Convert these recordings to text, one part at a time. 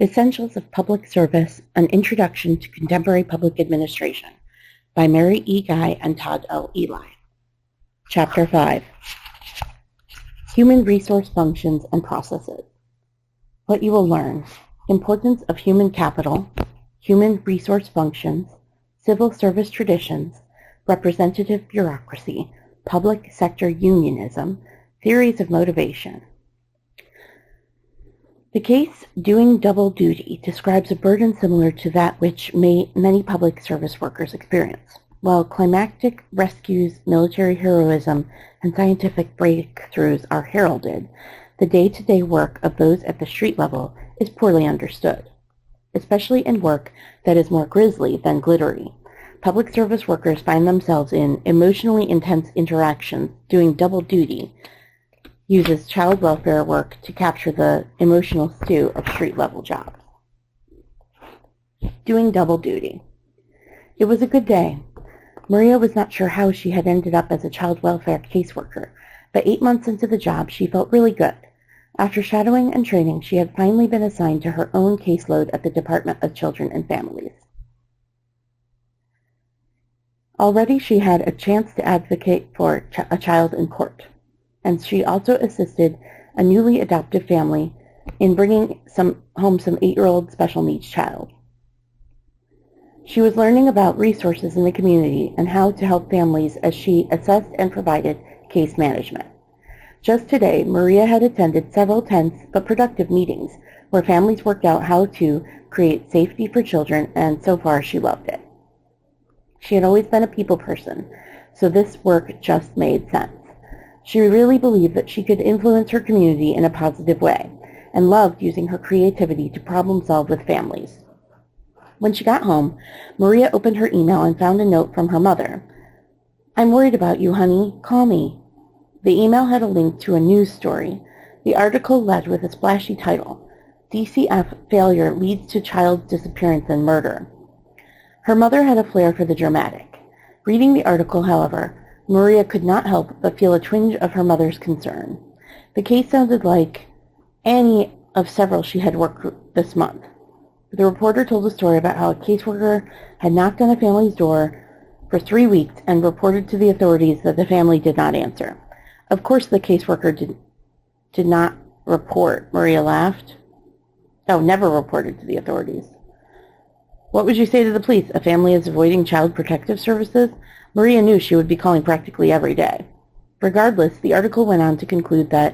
Essentials of Public Service, An Introduction to Contemporary Public Administration by Mary E. Guy and Todd L. Eli. Chapter 5. Human Resource Functions and Processes. What you will learn: importance of human capital, human resource functions, civil service traditions, representative bureaucracy, public sector unionism, theories of motivation. The case Doing Double Duty describes a burden similar to that which many public service workers experience. While climactic rescues, military heroism, and scientific breakthroughs are heralded, the day-to-day work of those at the street level is poorly understood, especially in work that is more grisly than glittery. Public service workers find themselves in emotionally intense interactions. Doing double duty uses child welfare work to capture the emotional stew of street-level jobs. Doing double duty. It was a good day. Maria was not sure how she had ended up as a child welfare caseworker, but 8 months into the job, she felt really good. After shadowing and training, she had finally been assigned to her own caseload at the Department of Children and Families. Already she had a chance to advocate for a child in court, and she also assisted a newly adopted family in bringing home some 8-year-old special needs child. She was learning about resources in the community and how to help families as she assessed and provided case management. Just today, Maria had attended several tense but productive meetings where families worked out how to create safety for children, and so far she loved it. She had always been a people person, so this work just made sense. She really believed that she could influence her community in a positive way, and loved using her creativity to problem solve with families. When she got home, Maria opened her email and found a note from her mother. "I'm worried about you, honey. Call me." The email had a link to a news story. The article led with a splashy title: DCF Failure Leads to Child Disappearance and Murder. Her mother had a flair for the dramatic. Reading the article, however, Maria could not help but feel a twinge of her mother's concern. The case sounded like any of several she had worked this month. The reporter told a story about how a caseworker had knocked on a family's door for 3 weeks and reported to the authorities that the family did not answer. Of course the caseworker did not report, Maria laughed. Oh, never reported to the authorities. What would you say to the police? A family is avoiding child protective services? Maria knew she would be calling practically every day. Regardless, the article went on to conclude that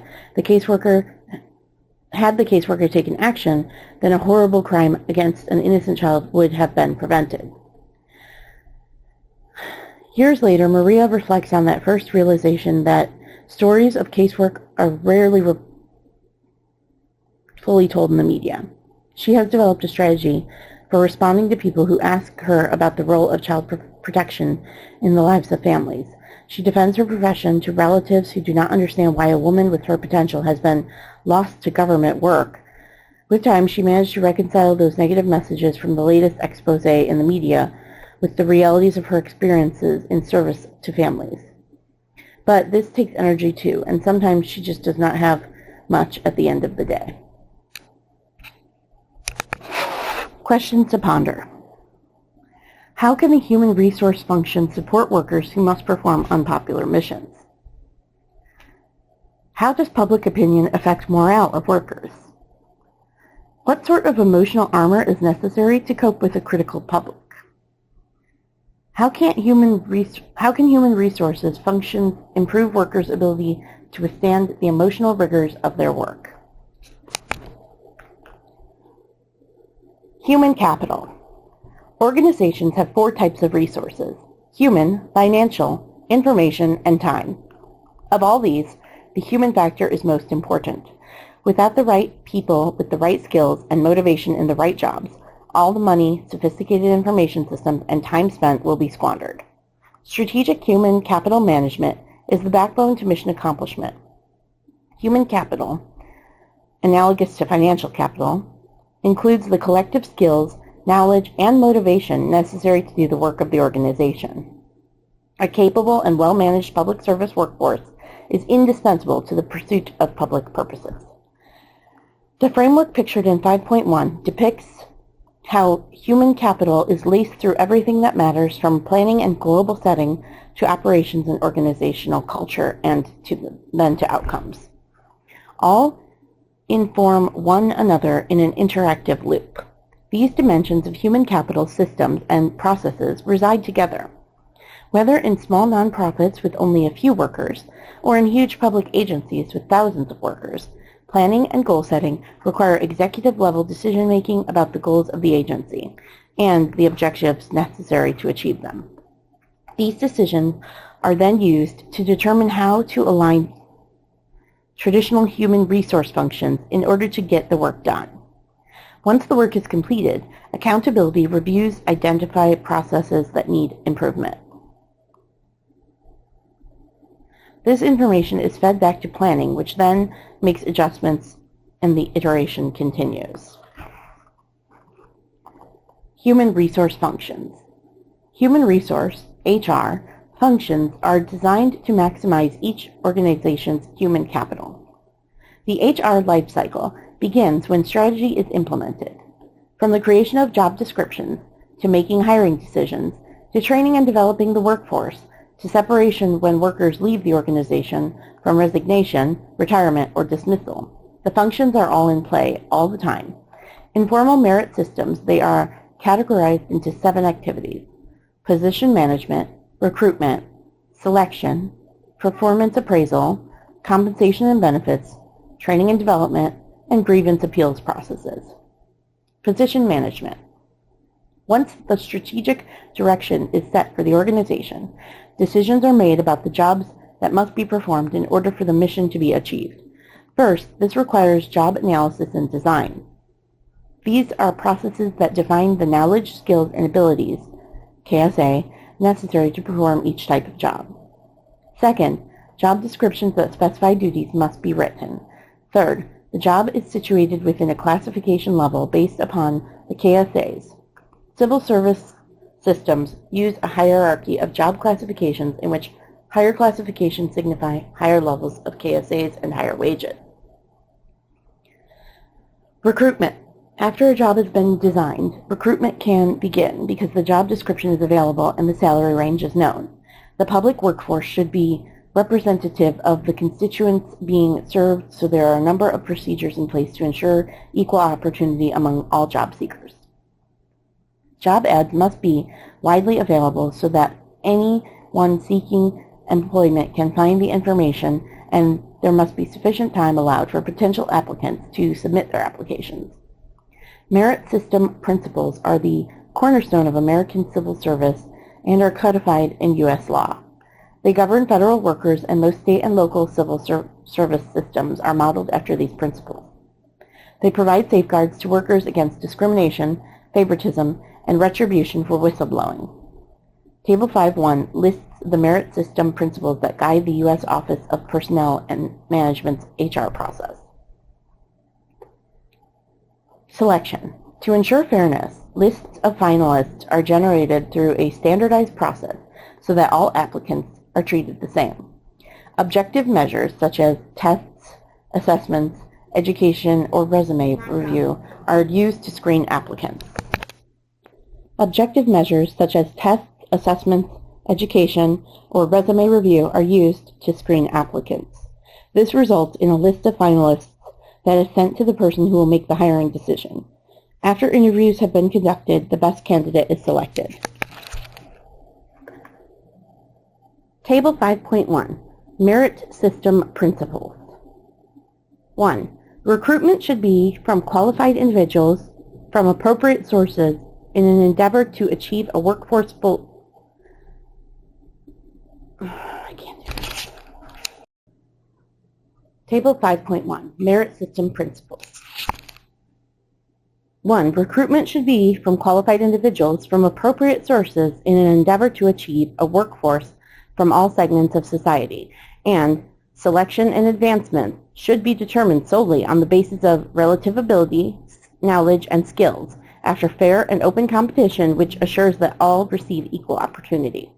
had the caseworker taken action, then a horrible crime against an innocent child would have been prevented. Years later, Maria reflects on that first realization that stories of casework are rarely fully told in the media. She has developed a strategy for responding to people who ask her about the role of child protection in the lives of families. She defends her profession to relatives who do not understand why a woman with her potential has been lost to government work. With time, she managed to reconcile those negative messages from the latest expose in the media with the realities of her experiences in service to families. But this takes energy too, and sometimes she just does not have much at the end of the day. Questions to ponder. How can the human resource function support workers who must perform unpopular missions? How does public opinion affect morale of workers? What sort of emotional armor is necessary to cope with a critical public? How can human resources function improve workers' ability to withstand the emotional rigors of their work? Human capital. Organizations have 4 types of resources: human, financial, information, and time. Of all these, the human factor is most important. Without the right people with the right skills and motivation in the right jobs, all the money, sophisticated information systems, and time spent will be squandered. Strategic human capital management is the backbone to mission accomplishment. Human capital, analogous to financial capital, includes the collective skills, knowledge, and motivation necessary to do the work of the organization. A capable and well-managed public service workforce is indispensable to the pursuit of public purposes. The framework pictured in 5.1 depicts how human capital is laced through everything that matters, from planning and global setting to operations and organizational culture, and then to outcomes. All inform one another in an interactive loop. These dimensions of human capital systems and processes reside together. Whether in small nonprofits with only a few workers, or in huge public agencies with thousands of workers, planning and goal setting require executive-level decision-making about the goals of the agency and the objectives necessary to achieve them. These decisions are then used to determine how to align traditional human resource functions in order to get the work done. Once the work is completed, accountability reviews identify processes that need improvement. This information is fed back to planning, which then makes adjustments and the iteration continues. Human resource functions. Human resource, HR, functions are designed to maximize each organization's human capital. The HR lifecycle begins when strategy is implemented. From the creation of job descriptions, to making hiring decisions, to training and developing the workforce, to separation when workers leave the organization, from resignation, retirement, or dismissal. The functions are all in play all the time. In formal merit systems, they are categorized into 7 activities: position management, recruitment, selection, performance appraisal, compensation and benefits, training and development, and grievance appeals processes. Position management. Once the strategic direction is set for the organization, decisions are made about the jobs that must be performed in order for the mission to be achieved. First, this requires job analysis and design. These are processes that define the knowledge, skills, and abilities, KSA, necessary to perform each type of job. Second, job descriptions that specify duties must be written. Third, the job is situated within a classification level based upon the KSAs. Civil service systems use a hierarchy of job classifications in which higher classifications signify higher levels of KSAs and higher wages. Recruitment. After a job has been designed, recruitment can begin because the job description is available and the salary range is known. The public workforce should be representative of the constituents being served, so there are a number of procedures in place to ensure equal opportunity among all job seekers. Job ads must be widely available so that anyone seeking employment can find the information, and there must be sufficient time allowed for potential applicants to submit their applications. Merit system principles are the cornerstone of American civil service and are codified in U.S. law. They govern federal workers, and most state and local civil service systems are modeled after these principles. They provide safeguards to workers against discrimination, favoritism, and retribution for whistleblowing. Table 5.1 lists the merit system principles that guide the U.S. Office of Personnel and Management's HR process. Selection. To ensure fairness, lists of finalists are generated through a standardized process so that all applicants are treated the same. Objective measures such as tests, assessments, education, or resume review are used to screen applicants. Objective measures such as tests, assessments, education, or resume review are used to screen applicants. This results in a list of finalists that is sent to the person who will make the hiring decision. After interviews have been conducted, the best candidate is selected. Table 5.1, Merit System Principles. 1. Recruitment should be from qualified individuals from appropriate sources in an endeavor to achieve a workforce Table 5.1, Merit System Principles. 1. Recruitment should be from qualified individuals from appropriate sources in an endeavor to achieve a workforce from all segments of society, and selection and advancement should be determined solely on the basis of relative ability, knowledge, and skills, after fair and open competition which assures that all receive equal opportunity.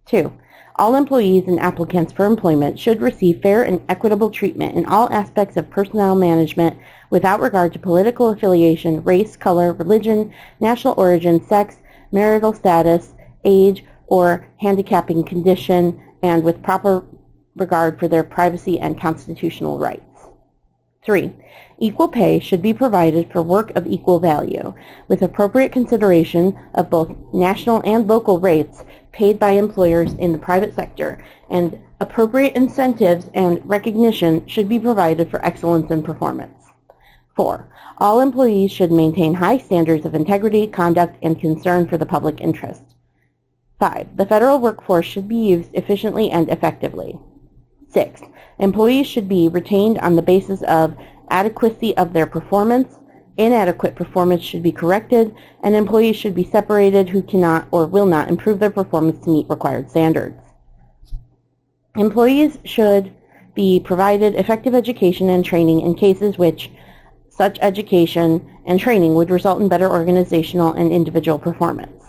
2. All employees and applicants for employment should receive fair and equitable treatment in all aspects of personnel management without regard to political affiliation, race, color, religion, national origin, sex, marital status, age, or handicapping condition, and with proper regard for their privacy and constitutional rights. 3. Equal pay should be provided for work of equal value, with appropriate consideration of both national and local rates paid by employers in the private sector, and appropriate incentives and recognition should be provided for excellence in performance. 4. All employees should maintain high standards of integrity, conduct, and concern for the public interest. 5. The federal workforce should be used efficiently and effectively. 6. Employees should be retained on the basis of adequacy of their performance. Inadequate performance should be corrected, and employees should be separated who cannot or will not improve their performance to meet required standards. Employees should be provided effective education and training in cases which such education and training would result in better organizational and individual performance.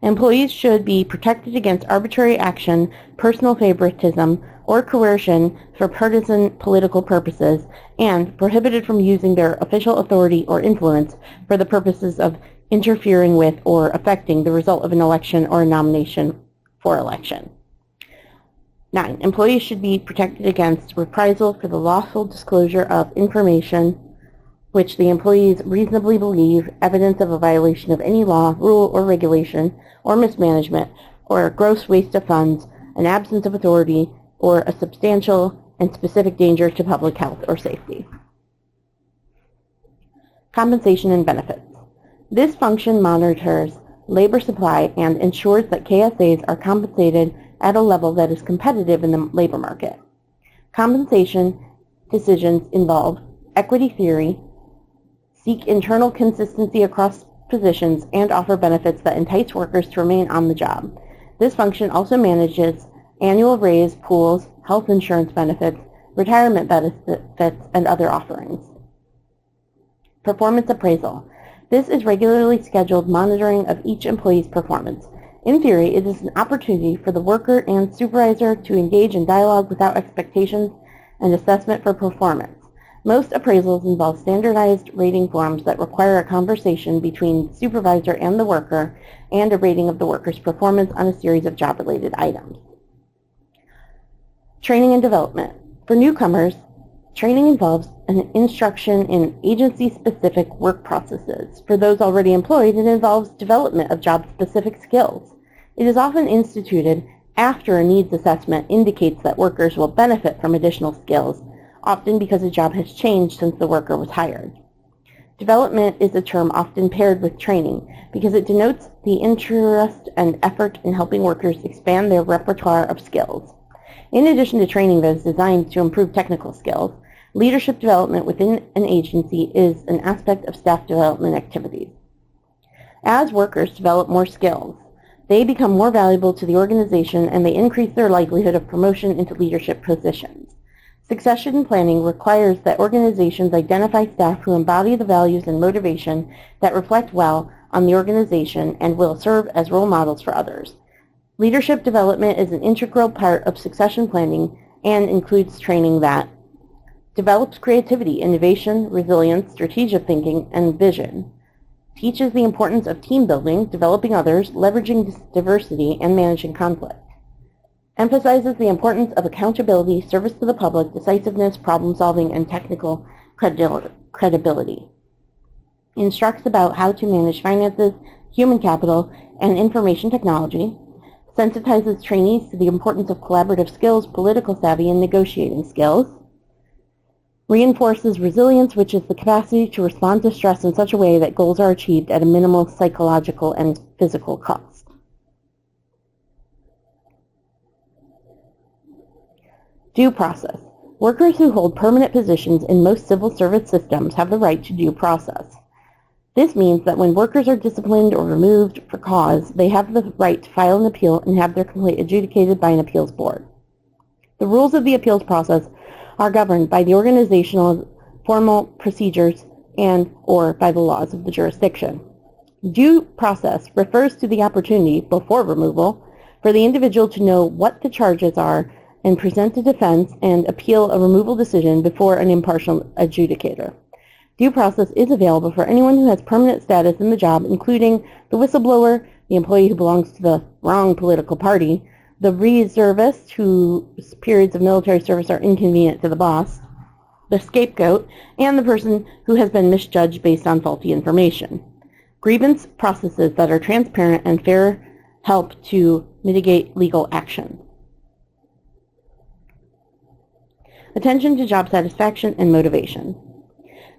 Employees should be protected against arbitrary action, personal favoritism, or coercion for partisan political purposes, and prohibited from using their official authority or influence for the purposes of interfering with or affecting the result of an election or a nomination for election. 9. Employees should be protected against reprisal for the lawful disclosure of information which the employees reasonably believe evidence of a violation of any law, rule, or regulation, or mismanagement, or a gross waste of funds, an absence of authority, or a substantial and specific danger to public health or safety. Compensation and benefits. This function monitors labor supply and ensures that KSAs are compensated at a level that is competitive in the labor market. Compensation decisions involve equity theory, seek internal consistency across positions, and offer benefits that entice workers to remain on the job. This function also manages annual raise pools, health insurance benefits, retirement benefits, and other offerings. Performance appraisal. This is regularly scheduled monitoring of each employee's performance. In theory, it is an opportunity for the worker and supervisor to engage in dialogue without expectations and assessment for performance. Most appraisals involve standardized rating forms that require a conversation between the supervisor and the worker and a rating of the worker's performance on a series of job-related items. Training and development. For newcomers, training involves an instruction in agency-specific work processes. For those already employed, it involves development of job-specific skills. It is often instituted after a needs assessment indicates that workers will benefit from additional skills, often because a job has changed since the worker was hired. Development is a term often paired with training because it denotes the interest and effort in helping workers expand their repertoire of skills. In addition to training that is designed to improve technical skills, leadership development within an agency is an aspect of staff development activities. As workers develop more skills, they become more valuable to the organization and they increase their likelihood of promotion into leadership positions. Succession planning requires that organizations identify staff who embody the values and motivation that reflect well on the organization and will serve as role models for others. Leadership development is an integral part of succession planning and includes training that develops creativity, innovation, resilience, strategic thinking, and vision, teaches the importance of team building, developing others, leveraging diversity, and managing conflict, emphasizes the importance of accountability, service to the public, decisiveness, problem-solving, and technical credibility, instructs about how to manage finances, human capital, and information technology, sensitizes trainees to the importance of collaborative skills, political savvy, and negotiating skills, reinforces resilience, which is the capacity to respond to stress in such a way that goals are achieved at a minimal psychological and physical cost. Due process. Workers who hold permanent positions in most civil service systems have the right to due process. This means that when workers are disciplined or removed for cause, they have the right to file an appeal and have their complaint adjudicated by an appeals board. The rules of the appeals process are governed by the organizational formal procedures and/or by the laws of the jurisdiction. Due process refers to the opportunity, before removal, for the individual to know what the charges are and present a defense and appeal a removal decision before an impartial adjudicator. Due process is available for anyone who has permanent status in the job, including the whistleblower, the employee who belongs to the wrong political party, the reservist whose periods of military service are inconvenient to the boss, the scapegoat, and the person who has been misjudged based on faulty information. Grievance processes that are transparent and fair help to mitigate legal action. Attention to job satisfaction and motivation.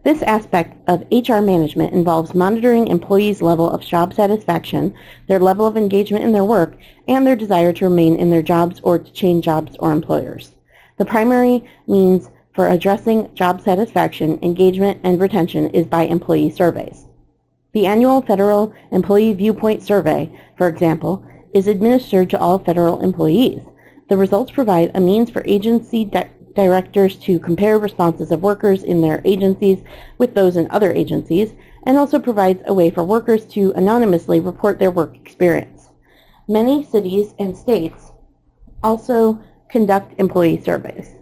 This aspect of HR management involves monitoring employees' level of job satisfaction, their level of engagement in their work, and their desire to remain in their jobs or to change jobs or employers. The primary means for addressing job satisfaction, engagement, and retention is by employee surveys. The annual Federal Employee Viewpoint Survey, for example, is administered to all federal employees. The results provide a means for agency directors to compare responses of workers in their agencies with those in other agencies, and also provides a way for workers to anonymously report their work experience. Many cities and states also conduct employee surveys.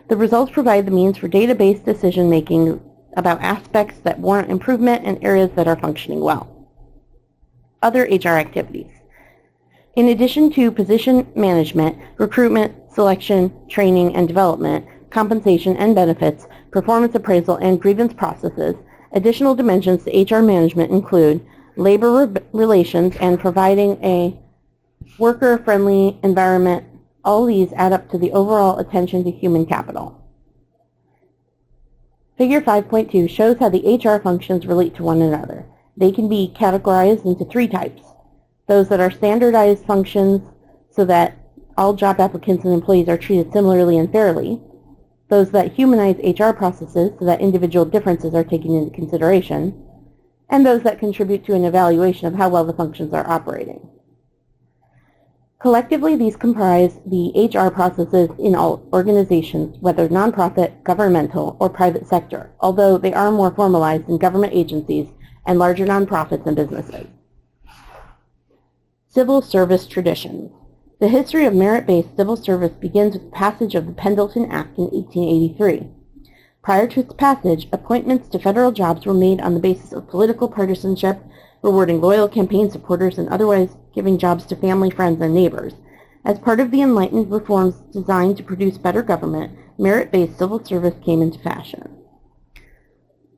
The results provide the means for database decision-making about aspects that warrant improvement and areas that are functioning well. Other HR activities. In addition to position management, recruitment, selection, training and development, compensation and benefits, performance appraisal, and grievance processes, additional dimensions to HR management include labor relations and providing a worker-friendly environment. All these add up to the overall attention to human capital. Figure 5.2 shows how the HR functions relate to one another. They can be categorized into three types. Those that are standardized functions so that all job applicants and employees are treated similarly and fairly. Those that humanize HR processes so that individual differences are taken into consideration. And those that contribute to an evaluation of how well the functions are operating. Collectively, these comprise the HR processes in all organizations, whether nonprofit, governmental, or private sector, although they are more formalized in government agencies and larger nonprofits and businesses. Civil service traditions. The history of merit-based civil service begins with the passage of the Pendleton Act in 1883. Prior to its passage, appointments to federal jobs were made on the basis of political partisanship, rewarding loyal campaign supporters and otherwise giving jobs to family, friends, and neighbors. As part of the Enlightened reforms designed to produce better government, merit-based civil service came into fashion.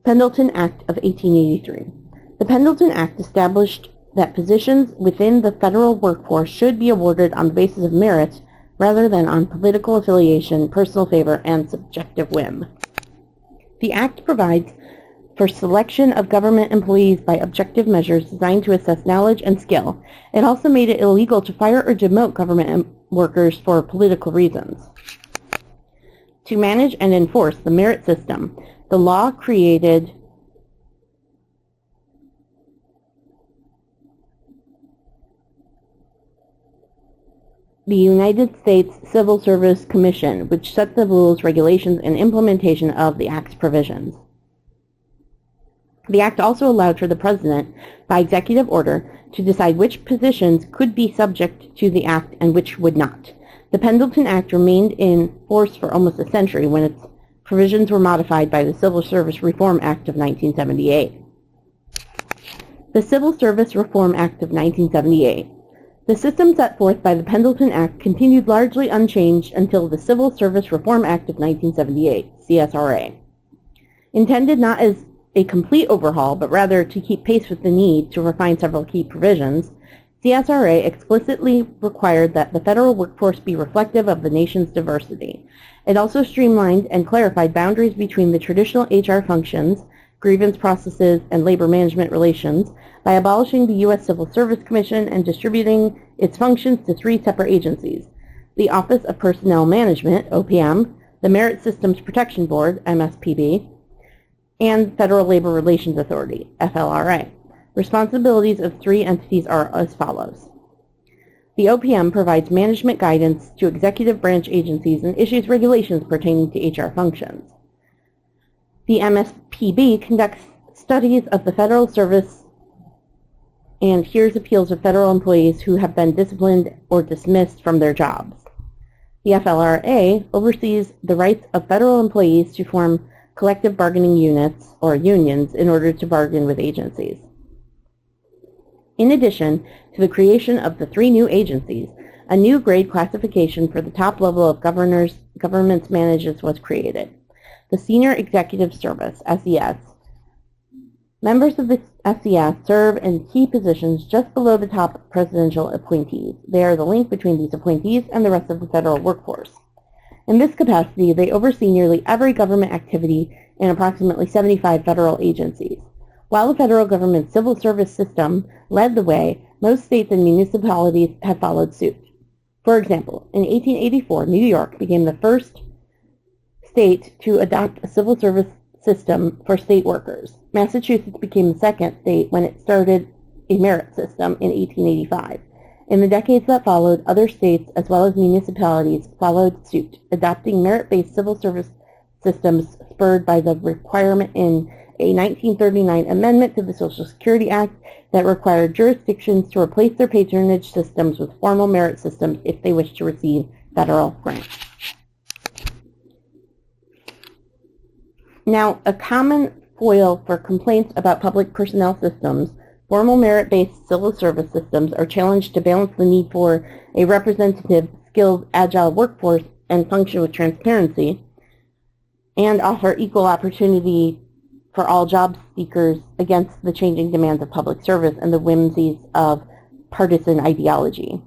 Pendleton Act of 1883. The Pendleton Act established that positions within the federal workforce should be awarded on the basis of merit rather than on political affiliation, personal favor, and subjective whim. The Act provides for selection of government employees by objective measures designed to assess knowledge and skill. It also made it illegal to fire or demote government workers for political reasons. To manage and enforce the merit system, the law created the United States Civil Service Commission, which set the rules, regulations, and implementation of the Act's provisions. The Act also allowed for the President, by executive order, to decide which positions could be subject to the Act and which would not. The Pendleton Act remained in force for almost a century when its provisions were modified by the Civil Service Reform Act of 1978. The Civil Service Reform Act of 1978. The system set forth by the Pendleton Act continued largely unchanged until the Civil Service Reform Act of 1978, CSRA. Intended not as a complete overhaul, but rather to keep pace with the need to refine several key provisions, CSRA explicitly required that the federal workforce be reflective of the nation's diversity. It also streamlined and clarified boundaries between the traditional HR functions, grievance processes, and labor management relations by abolishing the U.S. Civil Service Commission and distributing its functions to three separate agencies: the Office of Personnel Management, OPM, the Merit Systems Protection Board, MSPB, and Federal Labor Relations Authority, FLRA. Responsibilities of three entities are as follows. The OPM provides management guidance to executive branch agencies and issues regulations pertaining to HR functions. The MSPB conducts studies of the federal service and hears appeals of federal employees who have been disciplined or dismissed from their jobs. The FLRA oversees the rights of federal employees to form collective bargaining units, or unions, in order to bargain with agencies. In addition to the creation of the 3 new agencies, a new grade classification for the top level of government's managers was created, the Senior Executive Service, SES. Members of the SES serve in key positions just below the top presidential appointees. They are the link between these appointees and the rest of the federal workforce. In this capacity, they oversee nearly every government activity in approximately 75 federal agencies. While the federal government's civil service system led the way, most states and municipalities have followed suit. For example, in 1884, New York became the first state to adopt a civil service system for state workers. Massachusetts became the second state when it started a merit system in 1885. In the decades that followed, other states as well as municipalities followed suit, adopting merit-based civil service systems spurred by the requirement in a 1939 amendment to the Social Security Act that required jurisdictions to replace their patronage systems with formal merit systems if they wish to receive federal grants. Now, a common foil for complaints about public personnel systems, formal merit-based civil service systems are challenged to balance the need for a representative, skilled, agile workforce and function with transparency, and offer equal opportunity for all job seekers against the changing demands of public service and the whimsies of partisan ideology.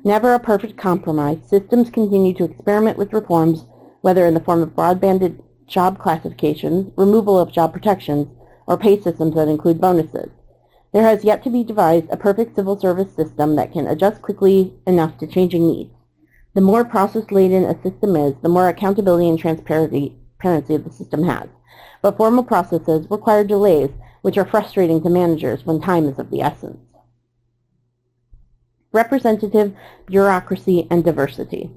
Never a perfect compromise, systems continue to experiment with reforms, whether in the form of broad-banded job classifications, removal of job protections, or pay systems that include bonuses. There has yet to be devised a perfect civil service system that can adjust quickly enough to changing needs. The more process-laden a system is, the more accountability and transparency the system has. But formal processes require delays, which are frustrating to managers when time is of the essence. Representative bureaucracy and diversity.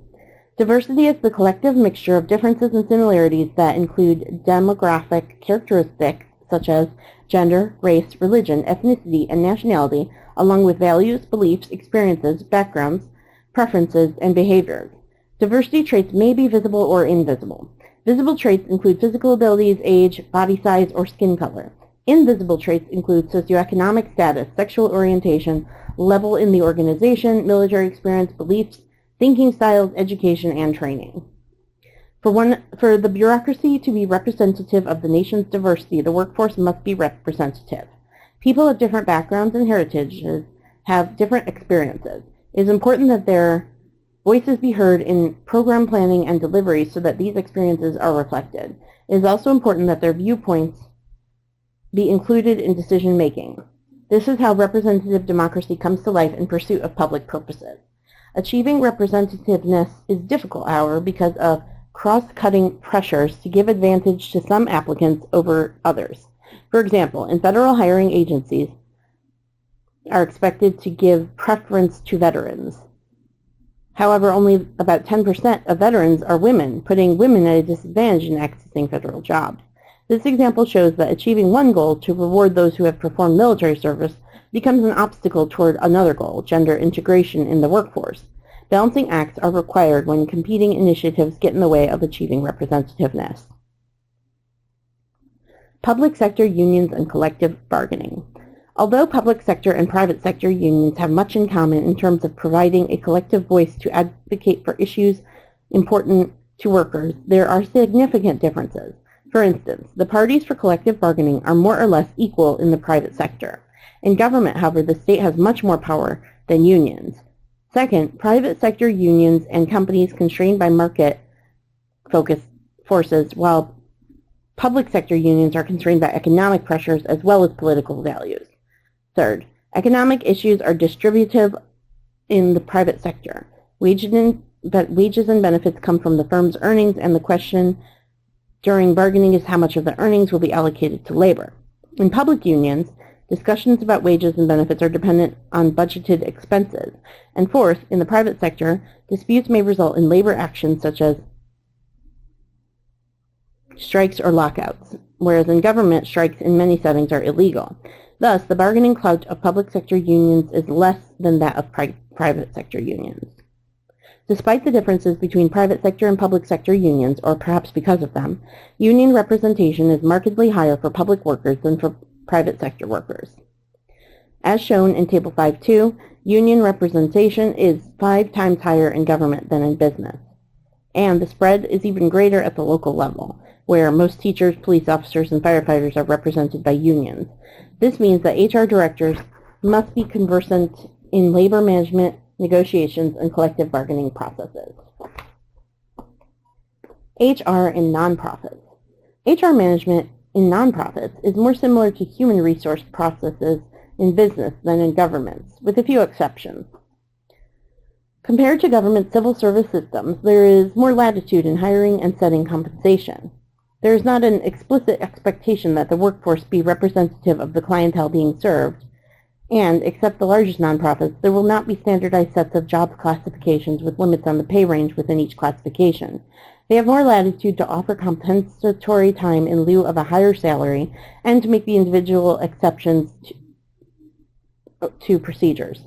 Diversity is the collective mixture of differences and similarities that include demographic characteristics such as gender, race, religion, ethnicity, and nationality, along with values, beliefs, experiences, backgrounds, preferences, and behaviors. Diversity traits may be visible or invisible. Visible traits include physical abilities, age, body size, or skin color. Invisible traits include socioeconomic status, sexual orientation, level in the organization, military experience, beliefs, thinking styles, education, and training. For the bureaucracy to be representative of the nation's diversity, the workforce must be representative. People of different backgrounds and heritages have different experiences. It is important that their voices be heard in program planning and delivery so that these experiences are reflected. It is also important that their viewpoints be included in decision making. This is how representative democracy comes to life in pursuit of public purposes. Achieving representativeness is difficult, however, because of cross-cutting pressures to give advantage to some applicants over others. For example, in federal hiring agencies are expected to give preference to veterans. However, only about 10% of veterans are women, putting women at a disadvantage in accessing federal jobs. This example shows that achieving one goal to reward those who have performed military service becomes an obstacle toward another goal, gender integration in the workforce. Balancing acts are required when competing initiatives get in the way of achieving representativeness. Public sector unions and collective bargaining. Although public sector and private sector unions have much in common in terms of providing a collective voice to advocate for issues important to workers, there are significant differences. For instance, the parties for collective bargaining are more or less equal in the private sector. In government, however, the state has much more power than unions. Second, private sector unions and companies constrained by market-focused forces, while public sector unions are constrained by economic pressures as well as political values. Third, economic issues are distributive in the private sector. Wages and benefits come from the firm's earnings, and the question during bargaining is how much of the earnings will be allocated to labor. In public unions, discussions about wages and benefits are dependent on budgeted expenses. And fourth, in the private sector, disputes may result in labor actions such as strikes or lockouts, whereas in government, strikes in many settings are illegal. Thus, the bargaining clout of public sector unions is less than that of private sector unions. Despite the differences between private sector and public sector unions, or perhaps because of them, union representation is markedly higher for public workers than for private sector workers. As shown in Table 5.2, union representation is 5 times higher in government than in business. And the spread is even greater at the local level, where most teachers, police officers, and firefighters are represented by unions. This means that HR directors must be conversant in labor management, negotiations, and collective bargaining processes. HR in nonprofits. HR management in nonprofits is more similar to human resource processes in business than in governments, with a few exceptions. Compared to government civil service systems, there is more latitude in hiring and setting compensation. There is not an explicit expectation that the workforce be representative of the clientele being served, and, except the largest nonprofits, there will not be standardized sets of job classifications with limits on the pay range within each classification. They have more latitude to offer compensatory time in lieu of a higher salary and to make the individual exceptions to procedures.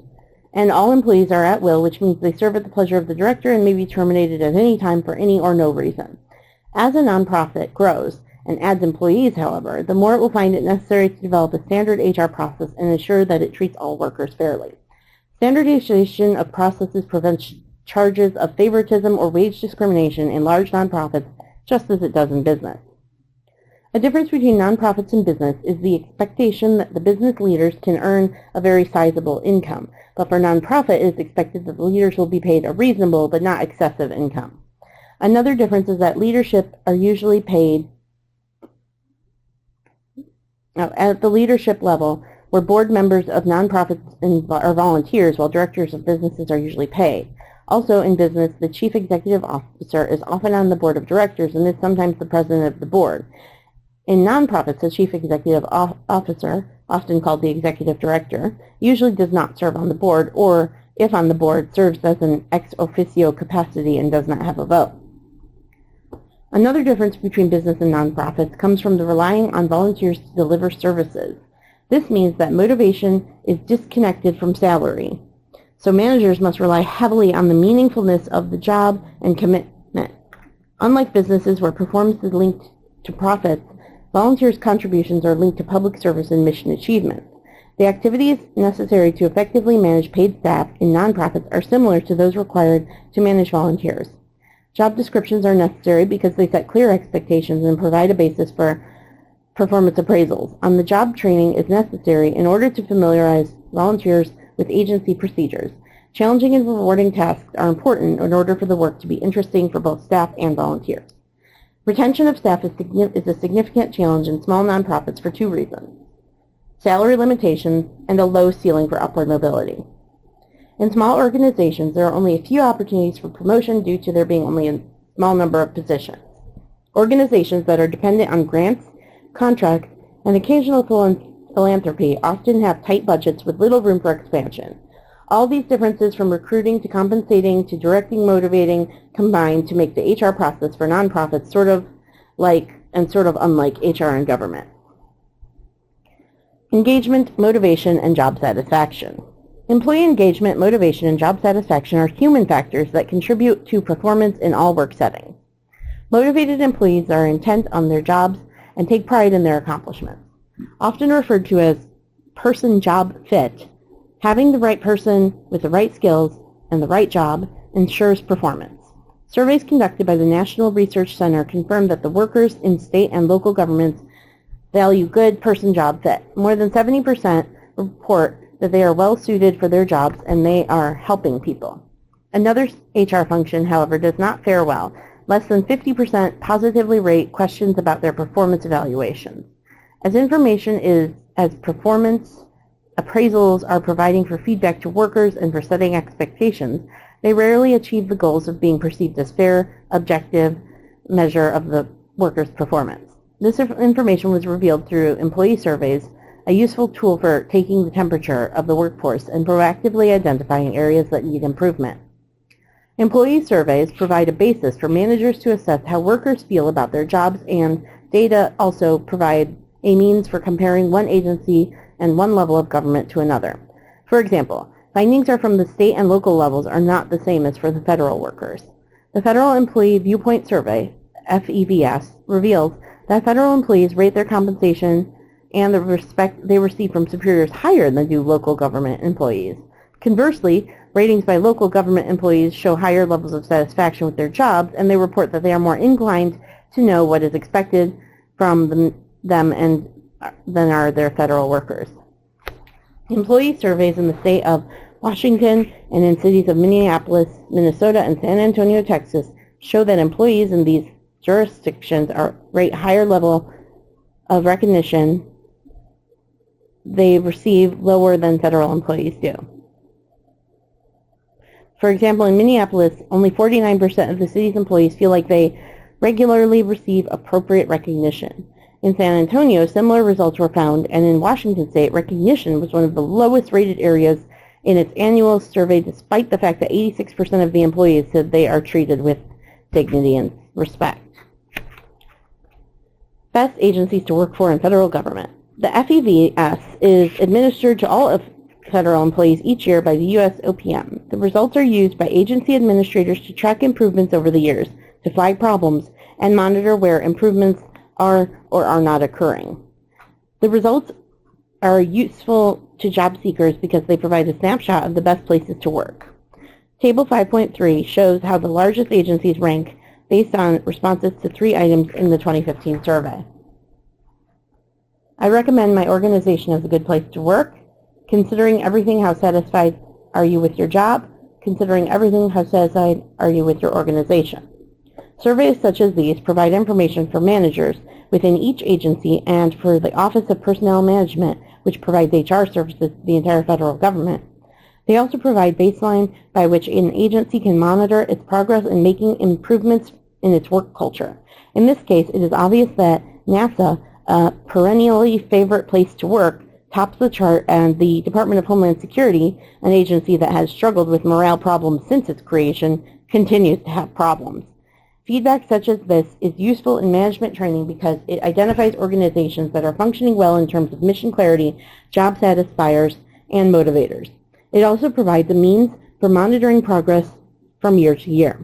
And all employees are at will, which means they serve at the pleasure of the director and may be terminated at any time for any or no reason. As a nonprofit grows and adds employees, however, the more it will find it necessary to develop a standard HR process and ensure that it treats all workers fairly. Standardization of processes prevents charges of favoritism or wage discrimination in large nonprofits, just as it does in business. A difference between nonprofits and business is the expectation that the business leaders can earn a very sizable income, but for nonprofit it is expected that the leaders will be paid a reasonable but not excessive income. Another difference is that leadership are usually paid at the leadership level, where board members of nonprofits are volunteers, while directors of businesses are usually paid. Also in business, the chief executive officer is often on the board of directors and is sometimes the president of the board. In nonprofits, the chief executive officer, often called the executive director, usually does not serve on the board, or, if on the board, serves as an ex officio capacity and does not have a vote. Another difference between business and nonprofits comes from the relying on volunteers to deliver services. This means that motivation is disconnected from salary, so managers must rely heavily on the meaningfulness of the job and commitment. Unlike businesses where performance is linked to profits, volunteers' contributions are linked to public service and mission achievement. The activities necessary to effectively manage paid staff in nonprofits are similar to those required to manage volunteers. Job descriptions are necessary because they set clear expectations and provide a basis for performance appraisals. On-the-job training is necessary in order to familiarize volunteers with agency procedures. Challenging and rewarding tasks are important in order for the work to be interesting for both staff and volunteers. Retention of staff is a significant challenge in small nonprofits for 2 reasons: salary limitations and a low ceiling for upward mobility. In small organizations, there are only a few opportunities for promotion due to there being only a small number of positions. Organizations that are dependent on grants, contracts, and occasional philanthropy often have tight budgets with little room for expansion. All these differences, from recruiting to compensating to directing, motivating, combine to make the HR process for nonprofits sort of like and sort of unlike HR in government. Engagement, motivation, and job satisfaction. Employee engagement, motivation, and job satisfaction are human factors that contribute to performance in all work settings. Motivated employees are intent on their jobs and take pride in their accomplishments. Often referred to as person-job fit, having the right person with the right skills and the right job ensures performance. Surveys conducted by the National Research Center confirm that the workers in state and local governments value good person-job fit. More than 70% report that they are well suited for their jobs and they are helping people. Another HR function, however, does not fare well. Less than 50% positively rate questions about their performance evaluations. As performance appraisals are providing for feedback to workers and for setting expectations, they rarely achieve the goals of being perceived as fair, objective measure of the workers' performance. This information was revealed through employee surveys, a useful tool for taking the temperature of the workforce and proactively identifying areas that need improvement. Employee surveys provide a basis for managers to assess how workers feel about their jobs, and data also provide a means for comparing one agency and one level of government to another. For example, findings are from the state and local levels are not the same as for the federal workers. The Federal Employee Viewpoint Survey, FEVS, reveals that federal employees rate their compensation and the respect they receive from superiors higher than do local government employees. Conversely, ratings by local government employees show higher levels of satisfaction with their jobs, and they report that they are more inclined to know what is expected from them than are their federal workers. Employee surveys in the state of Washington and in cities of Minneapolis, Minnesota, and San Antonio, Texas, show that employees in these jurisdictions rate higher level of recognition they receive lower than federal employees do. For example, in Minneapolis, only 49% of the city's employees feel like they regularly receive appropriate recognition. In San Antonio, similar results were found, and in Washington state, recognition was one of the lowest rated areas in its annual survey, despite the fact that 86% of the employees said they are treated with dignity and respect. Best agencies to work for in federal government. The FEVS is administered to all of federal employees each year by the U.S. OPM. The results are used by agency administrators to track improvements over the years, to flag problems, and monitor where improvements are or are not occurring. The results are useful to job seekers because they provide a snapshot of the best places to work. Table 5.3 shows how the largest agencies rank based on responses to 3 items in the 2015 survey. I recommend my organization as a good place to work. Considering everything, how satisfied are you with your job? Considering everything, how satisfied are you with your organization? Surveys such as these provide information for managers within each agency and for the Office of Personnel Management, which provides HR services to the entire federal government. They also provide baseline by which an agency can monitor its progress in making improvements in its work culture. In this case, it is obvious that NASA, a perennially favorite place to work, tops the chart, and the Department of Homeland Security, an agency that has struggled with morale problems since its creation, continues to have problems. Feedback such as this is useful in management training because it identifies organizations that are functioning well in terms of mission clarity, job satisfiers, and motivators. It also provides a means for monitoring progress from year to year.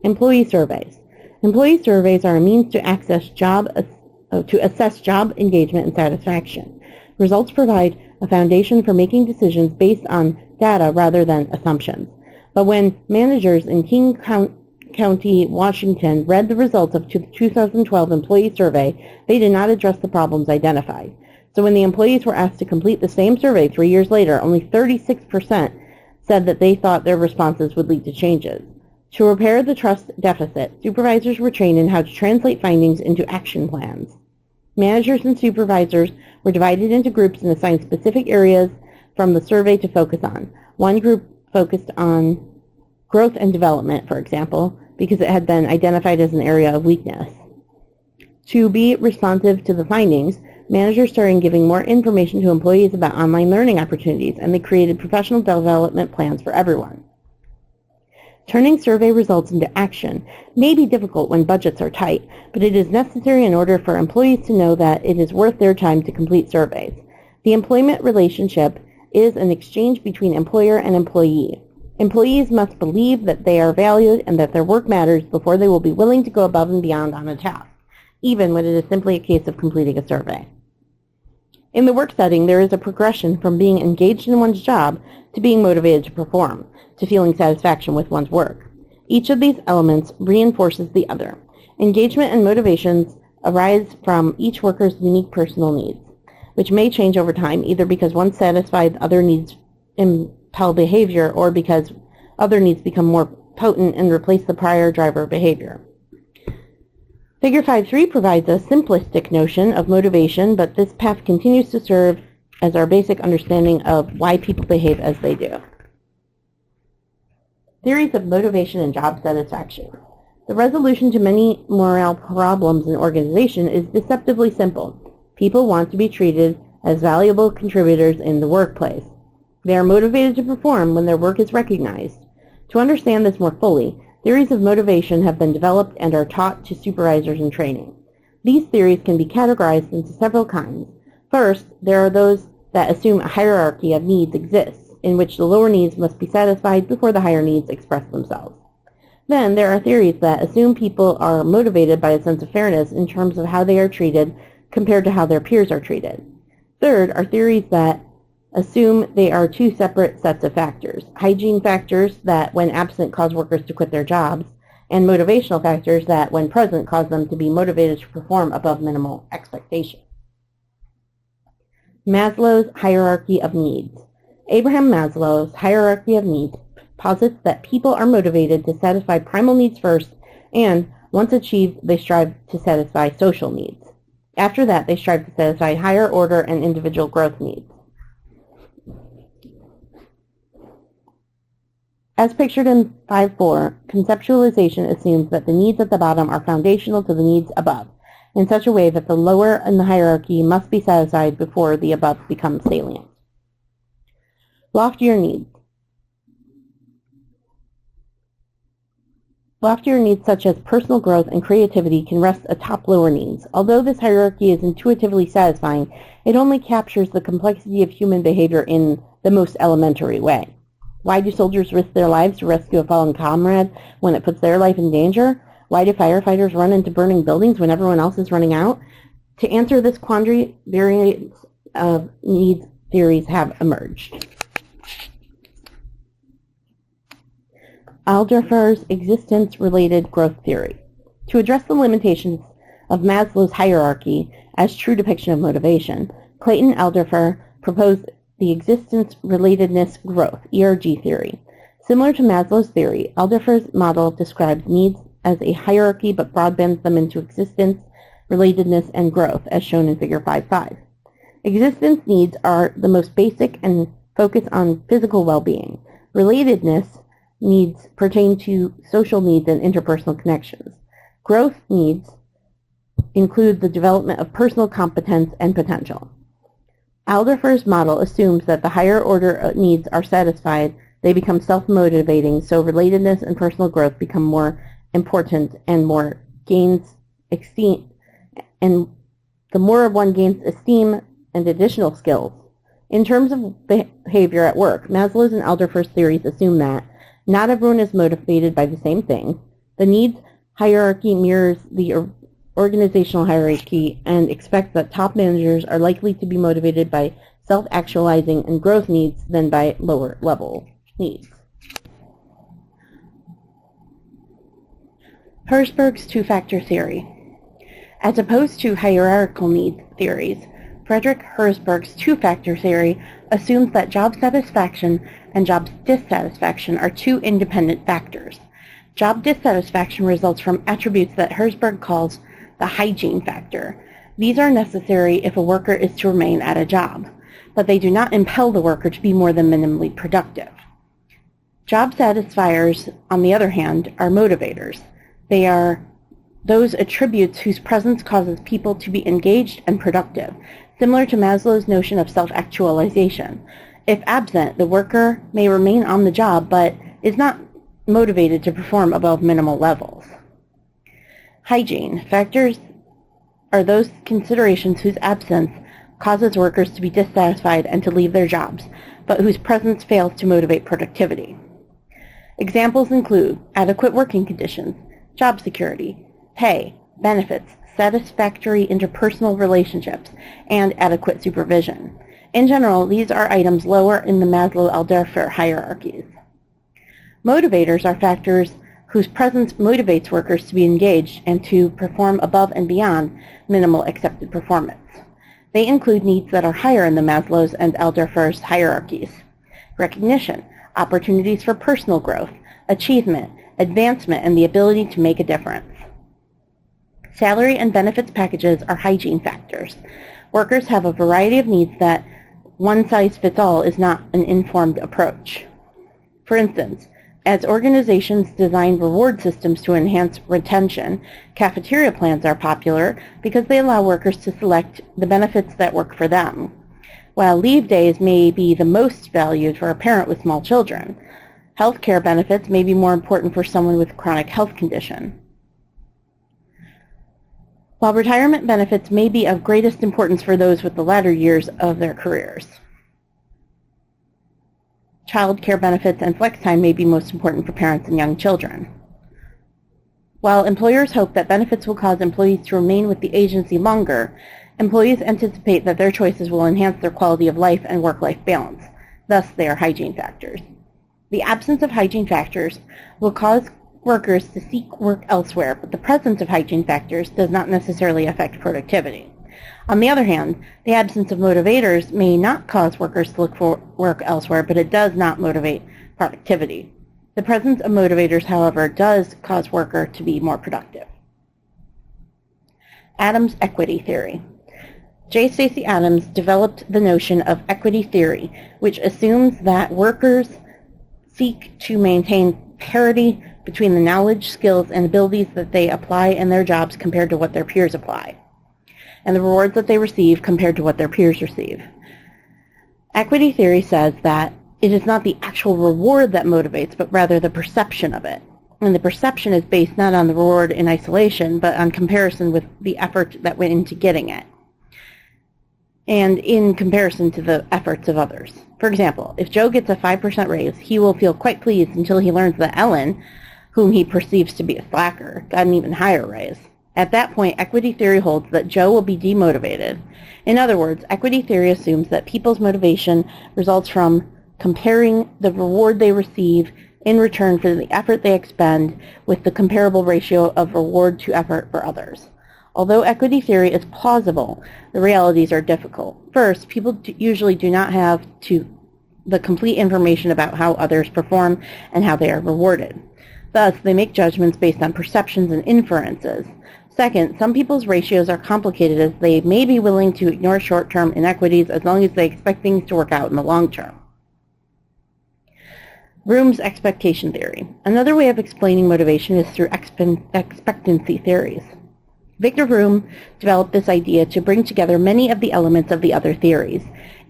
Employee surveys. Employee surveys are a means to assess job engagement and satisfaction. Results provide a foundation for making decisions based on data rather than assumptions. But when managers in King County, Washington, read the results of the 2012 employee survey, they did not address the problems identified. So when the employees were asked to complete the same survey 3 years later, only 36% said that they thought their responses would lead to changes. To repair the trust deficit, supervisors were trained in how to translate findings into action plans. Managers and supervisors were divided into groups and assigned specific areas from the survey to focus on. One group focused on growth and development, for example, because it had been identified as an area of weakness. To be responsive to the findings, managers started giving more information to employees about online learning opportunities, and they created professional development plans for everyone. Turning survey results into action may be difficult when budgets are tight, but it is necessary in order for employees to know that it is worth their time to complete surveys. The employment relationship is an exchange between employer and employee. Employees must believe that they are valued and that their work matters before they will be willing to go above and beyond on a task, even when it is simply a case of completing a survey. In the work setting, there is a progression from being engaged in one's job to being motivated to perform, to feeling satisfaction with one's work. Each of these elements reinforces the other. Engagement and motivations arise from each worker's unique personal needs, which may change over time, either because once satisfied, other needs impel behavior, or because other needs become more potent and replace the prior driver behavior. Figure 5.3 provides a simplistic notion of motivation, but this path continues to serve as our basic understanding of why people behave as they do. Theories of motivation and job satisfaction. The resolution to many morale problems in an organization is deceptively simple. People want to be treated as valuable contributors in the workplace. They are motivated to perform when their work is recognized. To understand this more fully, theories of motivation have been developed and are taught to supervisors in training. These theories can be categorized into several kinds. First, there are those that assume a hierarchy of needs exists, in which the lower needs must be satisfied before the higher needs express themselves. Then, there are theories that assume people are motivated by a sense of fairness in terms of how they are treated compared to how their peers are treated. Third are theories that assume they are two separate sets of factors: hygiene factors that, when absent, cause workers to quit their jobs, and motivational factors that, when present, cause them to be motivated to perform above minimal expectations. Maslow's hierarchy of needs. Abraham Maslow's hierarchy of needs posits that people are motivated to satisfy primal needs first, and, once achieved, they strive to satisfy social needs. After that, they strive to satisfy higher order and individual growth needs. As pictured in 5.4, conceptualization assumes that the needs at the bottom are foundational to the needs above, in such a way that the lower in the hierarchy must be satisfied before the above becomes salient. Loftier needs. Loftier needs such as personal growth and creativity can rest atop lower needs. Although this hierarchy is intuitively satisfying, it only captures the complexity of human behavior in the most elementary way. Why do soldiers risk their lives to rescue a fallen comrade when it puts their life in danger? Why do firefighters run into burning buildings when everyone else is running out? To answer this quandary, variants of needs theories have emerged. Alderfer's existence-related growth theory. To address the limitations of Maslow's hierarchy as true depiction of motivation, Clayton Alderfer proposed the existence-relatedness growth, ERG theory. Similar to Maslow's theory, Alderfer's model describes needs as a hierarchy but broadbends them into existence, relatedness, and growth, as shown in Figure 5.5. Existence needs are the most basic and focus on physical well-being. Relatedness needs pertain to social needs and interpersonal connections. Growth needs include the development of personal competence and potential. Alderfer's model assumes that the higher order needs are satisfied, they become self-motivating, so relatedness and personal growth become more important and more gains esteem, and the more one gains esteem and additional skills. In terms of behavior at work, Maslow's and Alderfer's theories assume that not everyone is motivated by the same thing. The needs hierarchy mirrors the organizational hierarchy and expects that top managers are likely to be motivated by self-actualizing and growth needs than by lower-level needs. Herzberg's two-factor theory. As opposed to hierarchical needs theories, Frederick Herzberg's two-factor theory assumes that job satisfaction and job dissatisfaction are two independent factors. Job dissatisfaction results from attributes that Herzberg calls the hygiene factor. These are necessary if a worker is to remain at a job, but they do not impel the worker to be more than minimally productive. Job satisfiers, on the other hand, are motivators. They are those attributes whose presence causes people to be engaged and productive, similar to Maslow's notion of self-actualization. If absent, the worker may remain on the job, but is not motivated to perform above minimal levels. Hygiene factors are those considerations whose absence causes workers to be dissatisfied and to leave their jobs, but whose presence fails to motivate productivity. Examples include adequate working conditions, job security, pay, benefits, satisfactory interpersonal relationships, and adequate supervision. In general, these are items lower in the Maslow-Alderfer hierarchies. Motivators are factors whose presence motivates workers to be engaged and to perform above and beyond minimal accepted performance. They include needs that are higher in the Maslow's and Alderfer's hierarchies: recognition, opportunities for personal growth, achievement, advancement, and the ability to make a difference. Salary and benefits packages are hygiene factors. Workers have a variety of needs that one-size-fits-all is not an informed approach. For instance, as organizations design reward systems to enhance retention, cafeteria plans are popular because they allow workers to select the benefits that work for them. While leave days may be the most valued for a parent with small children, healthcare benefits may be more important for someone with a chronic health condition. while retirement benefits may be of greatest importance for those with the latter years of their careers. Child care benefits and flex time may be most important for parents and young children. While employers hope that benefits will cause employees to remain with the agency longer, employees anticipate that their choices will enhance their quality of life and work-life balance. Thus, they are hygiene factors. The absence of hygiene factors will cause workers to seek work elsewhere, but the presence of hygiene factors does not necessarily affect productivity. On the other hand, the absence of motivators may not cause workers to look for work elsewhere, but it does not motivate productivity. The presence of motivators, however, does cause worker to be more productive. Adams' equity theory. J. Stacy Adams developed the notion of equity theory, which assumes that workers seek to maintain parity between the knowledge, skills, and abilities that they apply in their jobs compared to what their peers apply, and the rewards that they receive compared to what their peers receive. Equity theory says that it is not the actual reward that motivates, but rather the perception of it. And the perception is based not on the reward in isolation, but on comparison with the effort that went into getting it, and in comparison to the efforts of others. For example, if Joe gets a 5% raise, he will feel quite pleased until he learns that Ellen, whom he perceives to be a slacker, got an even higher raise. At that point, equity theory holds that Joe will be demotivated. In other words, equity theory assumes that people's motivation results from comparing the reward they receive in return for the effort they expend with the comparable ratio of reward to effort for others. Although equity theory is plausible, the realities are difficult. First, people usually do not have the complete information about how others perform and how they are rewarded. Thus, they make judgments based on perceptions and inferences. Second, some people's ratios are complicated, as they may be willing to ignore short-term inequities as long as they expect things to work out in the long term. Room's expectation theory. Another way of explaining motivation is through expectancy theories. Victor Room developed this idea to bring together many of the elements of the other theories.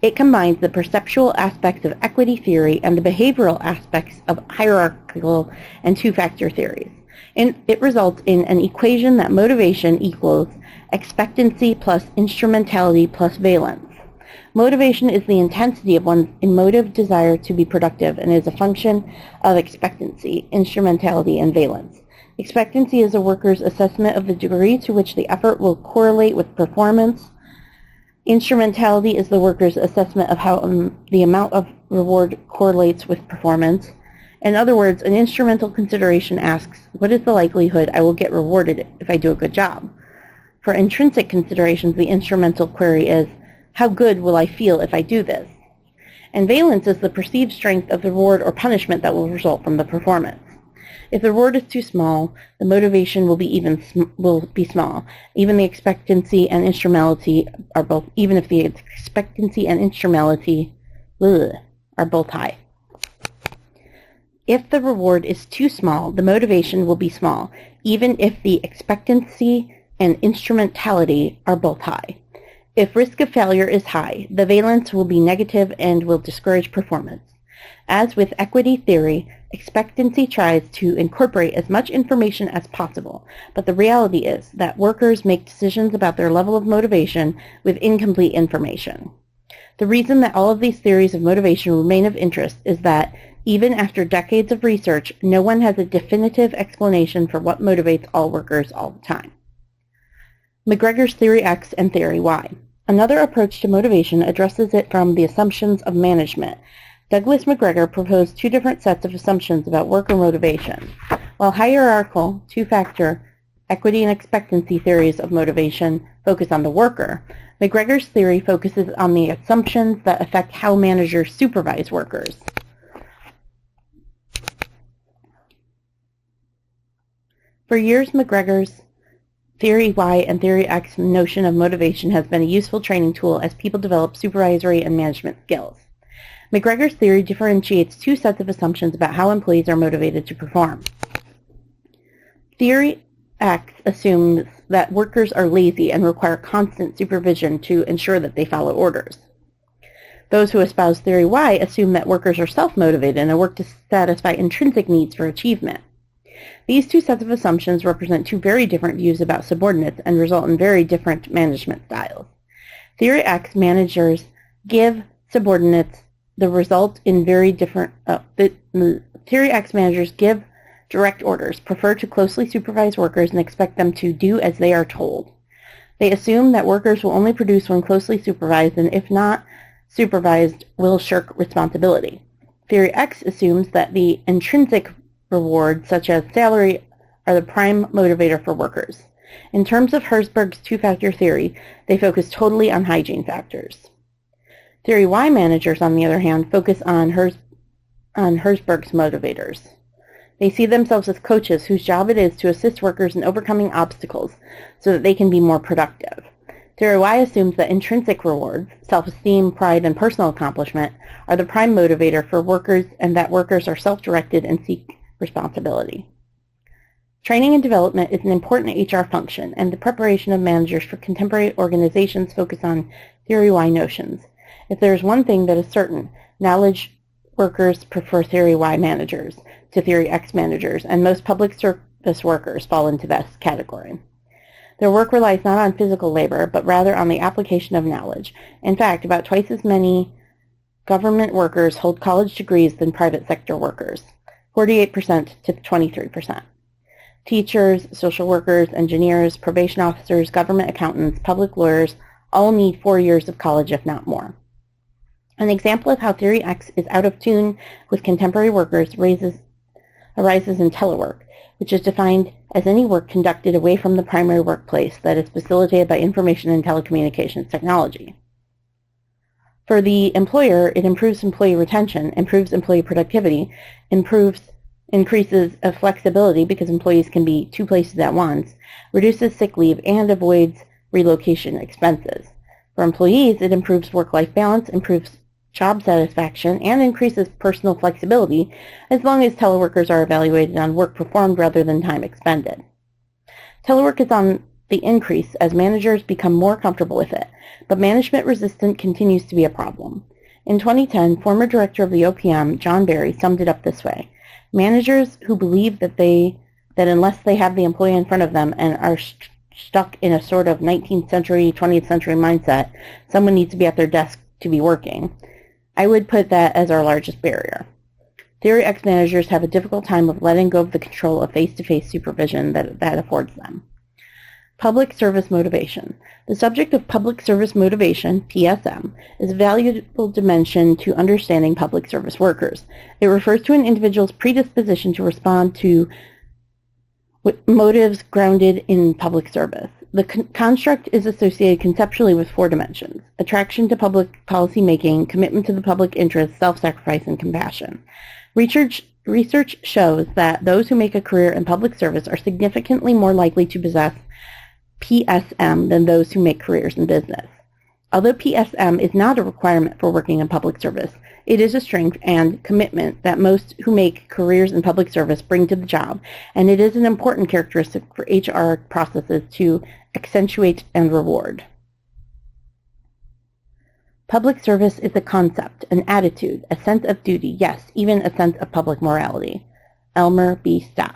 It combines the perceptual aspects of equity theory and the behavioral aspects of hierarchical and two-factor theories. And it results in an equation that motivation equals expectancy plus instrumentality plus valence. Motivation is the intensity of one's emotive desire to be productive and is a function of expectancy, instrumentality, and valence. Expectancy is a worker's assessment of the degree to which the effort will correlate with performance. Instrumentality is the worker's assessment of how the amount of reward correlates with performance. In other words, an instrumental consideration asks, what is the likelihood I will get rewarded if I do a good job? For intrinsic considerations, the instrumental query is, how good will I feel if I do this? And valence is the perceived strength of the reward or punishment that will result from the performance. If the reward is too small, the motivation will be small. Even if the expectancy and instrumentality are both high. If the reward is too small, the motivation will be small, even if the expectancy and instrumentality are both high. If risk of failure is high, the valence will be negative and will discourage performance. As with equity theory, expectancy tries to incorporate as much information as possible, but the reality is that workers make decisions about their level of motivation with incomplete information. The reason that all of these theories of motivation remain of interest is that, even after decades of research, no one has a definitive explanation for what motivates all workers all the time. McGregor's Theory X and Theory Y. Another approach to motivation addresses it from the assumptions of management. Douglas McGregor proposed two different sets of assumptions about worker motivation. While hierarchical, two-factor, equity and expectancy theories of motivation focus on the worker, McGregor's theory focuses on the assumptions that affect how managers supervise workers. For years, McGregor's Theory Y and Theory X notion of motivation has been a useful training tool as people develop supervisory and management skills. McGregor's theory differentiates two sets of assumptions about how employees are motivated to perform. Theory X assumes that workers are lazy and require constant supervision to ensure that they follow orders. Those who espouse Theory Y assume that workers are self-motivated and work to satisfy intrinsic needs for achievement. These two sets of assumptions represent two very different views about subordinates and result in very different management styles. Theory X managers give subordinates the result in very different, Theory X managers give direct orders, prefer to closely supervise workers, and expect them to do as they are told. They assume that workers will only produce when closely supervised, and if not supervised, will shirk responsibility. Theory X assumes that the intrinsic rewards, such as salary, are the prime motivator for workers. In terms of Herzberg's two-factor theory, they focus totally on hygiene factors. Theory Y managers, on the other hand, focus on Herzberg's motivators. They see themselves as coaches whose job it is to assist workers in overcoming obstacles so that they can be more productive. Theory Y assumes that intrinsic rewards, self-esteem, pride, and personal accomplishment, are the prime motivator for workers and that workers are self-directed and seek responsibility. Training and development is an important HR function, and the preparation of managers for contemporary organizations focus on Theory Y notions. If there is one thing that is certain, knowledge workers prefer Theory Y managers to Theory X managers, and most public service workers fall into this category. Their work relies not on physical labor, but rather on the application of knowledge. In fact, about twice as many government workers hold college degrees than private sector workers, 48% to 23%. Teachers, social workers, engineers, probation officers, government accountants, public lawyers all need 4 years of college, if not more. An example of how Theory X is out of tune with contemporary workers arises in telework, which is defined as any work conducted away from the primary workplace that is facilitated by information and telecommunications technology. For the employer, it improves employee retention, improves employee productivity, increases flexibility because employees can be 2 places at once, reduces sick leave, and avoids relocation expenses. For employees, it improves work-life balance, improves job satisfaction, and increases personal flexibility as long as teleworkers are evaluated on work performed rather than time expended. Telework is on the increase as managers become more comfortable with it, but management resistance continues to be a problem. In 2010, former director of the OPM, John Barry, summed it up this way: managers who believe that unless they have the employee in front of them and are stuck in a sort of 19th century, 20th century mindset, someone needs to be at their desk to be working. I would put that as our largest barrier. Theory X managers have a difficult time of letting go of the control of face-to-face supervision that affords them. Public service motivation. The subject of public service motivation, PSM, is a valuable dimension to understanding public service workers. It refers to an individual's predisposition to respond to motives grounded in public service. The construct is associated conceptually with 4 dimensions: attraction to public policy making, commitment to the public interest, self-sacrifice, and compassion. Research shows that those who make a career in public service are significantly more likely to possess PSM than those who make careers in business. Although PSM is not a requirement for working in public service, it is a strength and commitment that most who make careers in public service bring to the job, and it is an important characteristic for HR processes to accentuate and reward. Public service is a concept, an attitude, a sense of duty, yes, even a sense of public morality. Elmer B. Stats.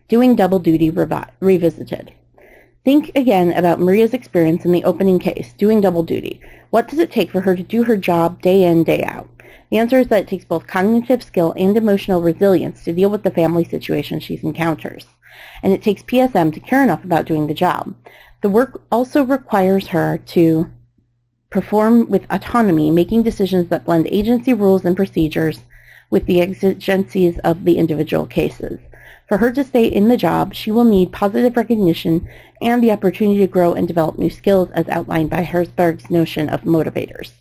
Doing double duty revisited. Think again about Maria's experience in the opening case, doing double duty. What does it take for her to do her job day in, day out? The answer is that it takes both cognitive skill and emotional resilience to deal with the family situation she encounters. And it takes PSM to care enough about doing the job. The work also requires her to perform with autonomy, making decisions that blend agency rules and procedures with the exigencies of the individual cases. For her to stay in the job, she will need positive recognition and the opportunity to grow and develop new skills as outlined by Herzberg's notion of motivators.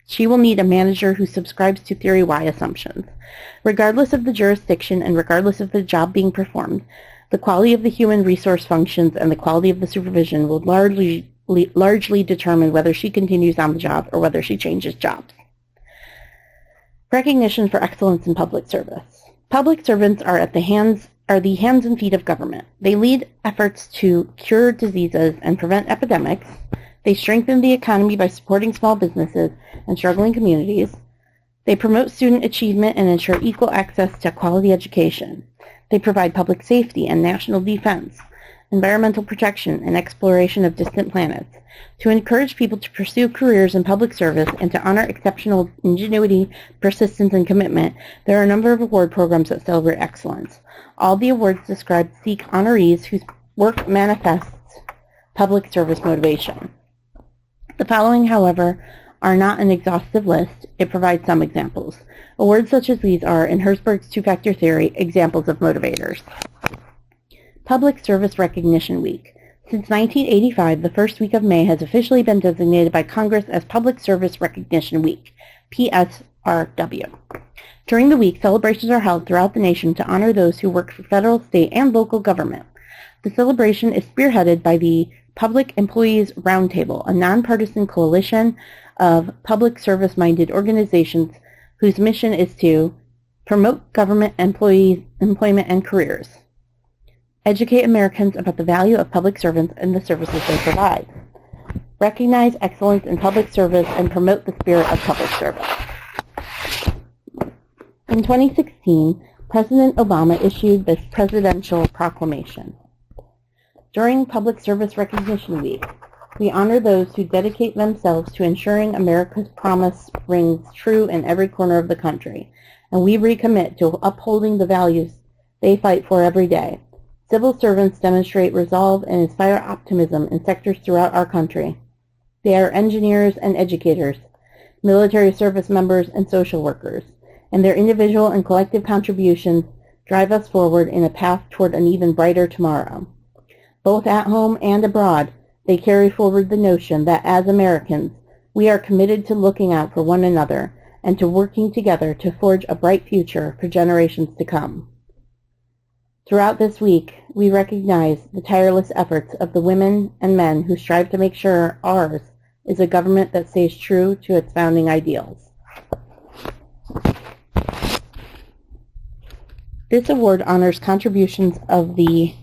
She will need a manager who subscribes to Theory Y assumptions. Regardless of the jurisdiction and regardless of the job being performed, the quality of the human resource functions and the quality of the supervision will largely determine whether she continues on the job or whether she changes jobs. Recognition for excellence in public service. Public servants are the hands and feet of government. They lead efforts to cure diseases and prevent epidemics. They strengthen the economy by supporting small businesses and struggling communities. They promote student achievement and ensure equal access to quality education. They provide public safety and national defense, environmental protection, and exploration of distant planets. To encourage people to pursue careers in public service and to honor exceptional ingenuity, persistence, and commitment, there are a number of award programs that celebrate excellence. All the awards described seek honorees whose work manifests public service motivation. The following, however, are not an exhaustive list. It provides some examples. Awards such as these are, in Herzberg's two-factor theory, examples of motivators. Public Service Recognition Week. Since 1985, the first week of May has officially been designated by Congress as Public Service Recognition Week, PSRW. During the week, celebrations are held throughout the nation to honor those who work for federal, state, and local government. The celebration is spearheaded by the Public Employees Roundtable, a nonpartisan coalition of public service-minded organizations whose mission is to promote government employment and careers, educate Americans about the value of public servants and the services they provide, recognize excellence in public service, and promote the spirit of public service. In 2016, President Obama issued this presidential proclamation. During Public Service Recognition Week, we honor those who dedicate themselves to ensuring America's promise rings true in every corner of the country, and we recommit to upholding the values they fight for every day. Civil servants demonstrate resolve and inspire optimism in sectors throughout our country. They are engineers and educators, military service members and social workers, and their individual and collective contributions drive us forward in a path toward an even brighter tomorrow. Both at home and abroad, they carry forward the notion that as Americans, we are committed to looking out for one another and to working together to forge a bright future for generations to come. Throughout this week, we recognize the tireless efforts of the women and men who strive to make sure ours is a government that stays true to its founding ideals. This award honors contributions of the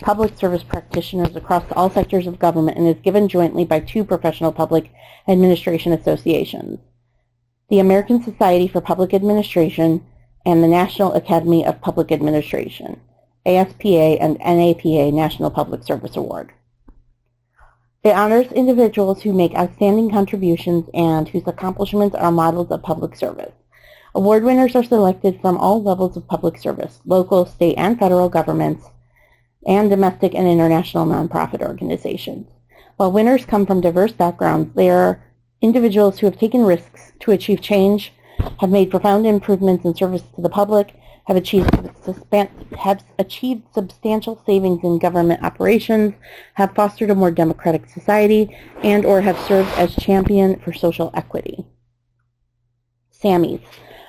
public service practitioners across all sectors of government and is given jointly by two professional public administration associations, the American Society for Public Administration and the National Academy of Public Administration, ASPA and NAPA National Public Service Award. It honors individuals who make outstanding contributions and whose accomplishments are models of public service. Award winners are selected from all levels of public service, local, state, and federal governments, and domestic and international nonprofit organizations. While winners come from diverse backgrounds, they are individuals who have taken risks to achieve change, have made profound improvements in service to the public, have achieved substantial savings in government operations, have fostered a more democratic society, and or have served as champion for social equity. SAMMYs,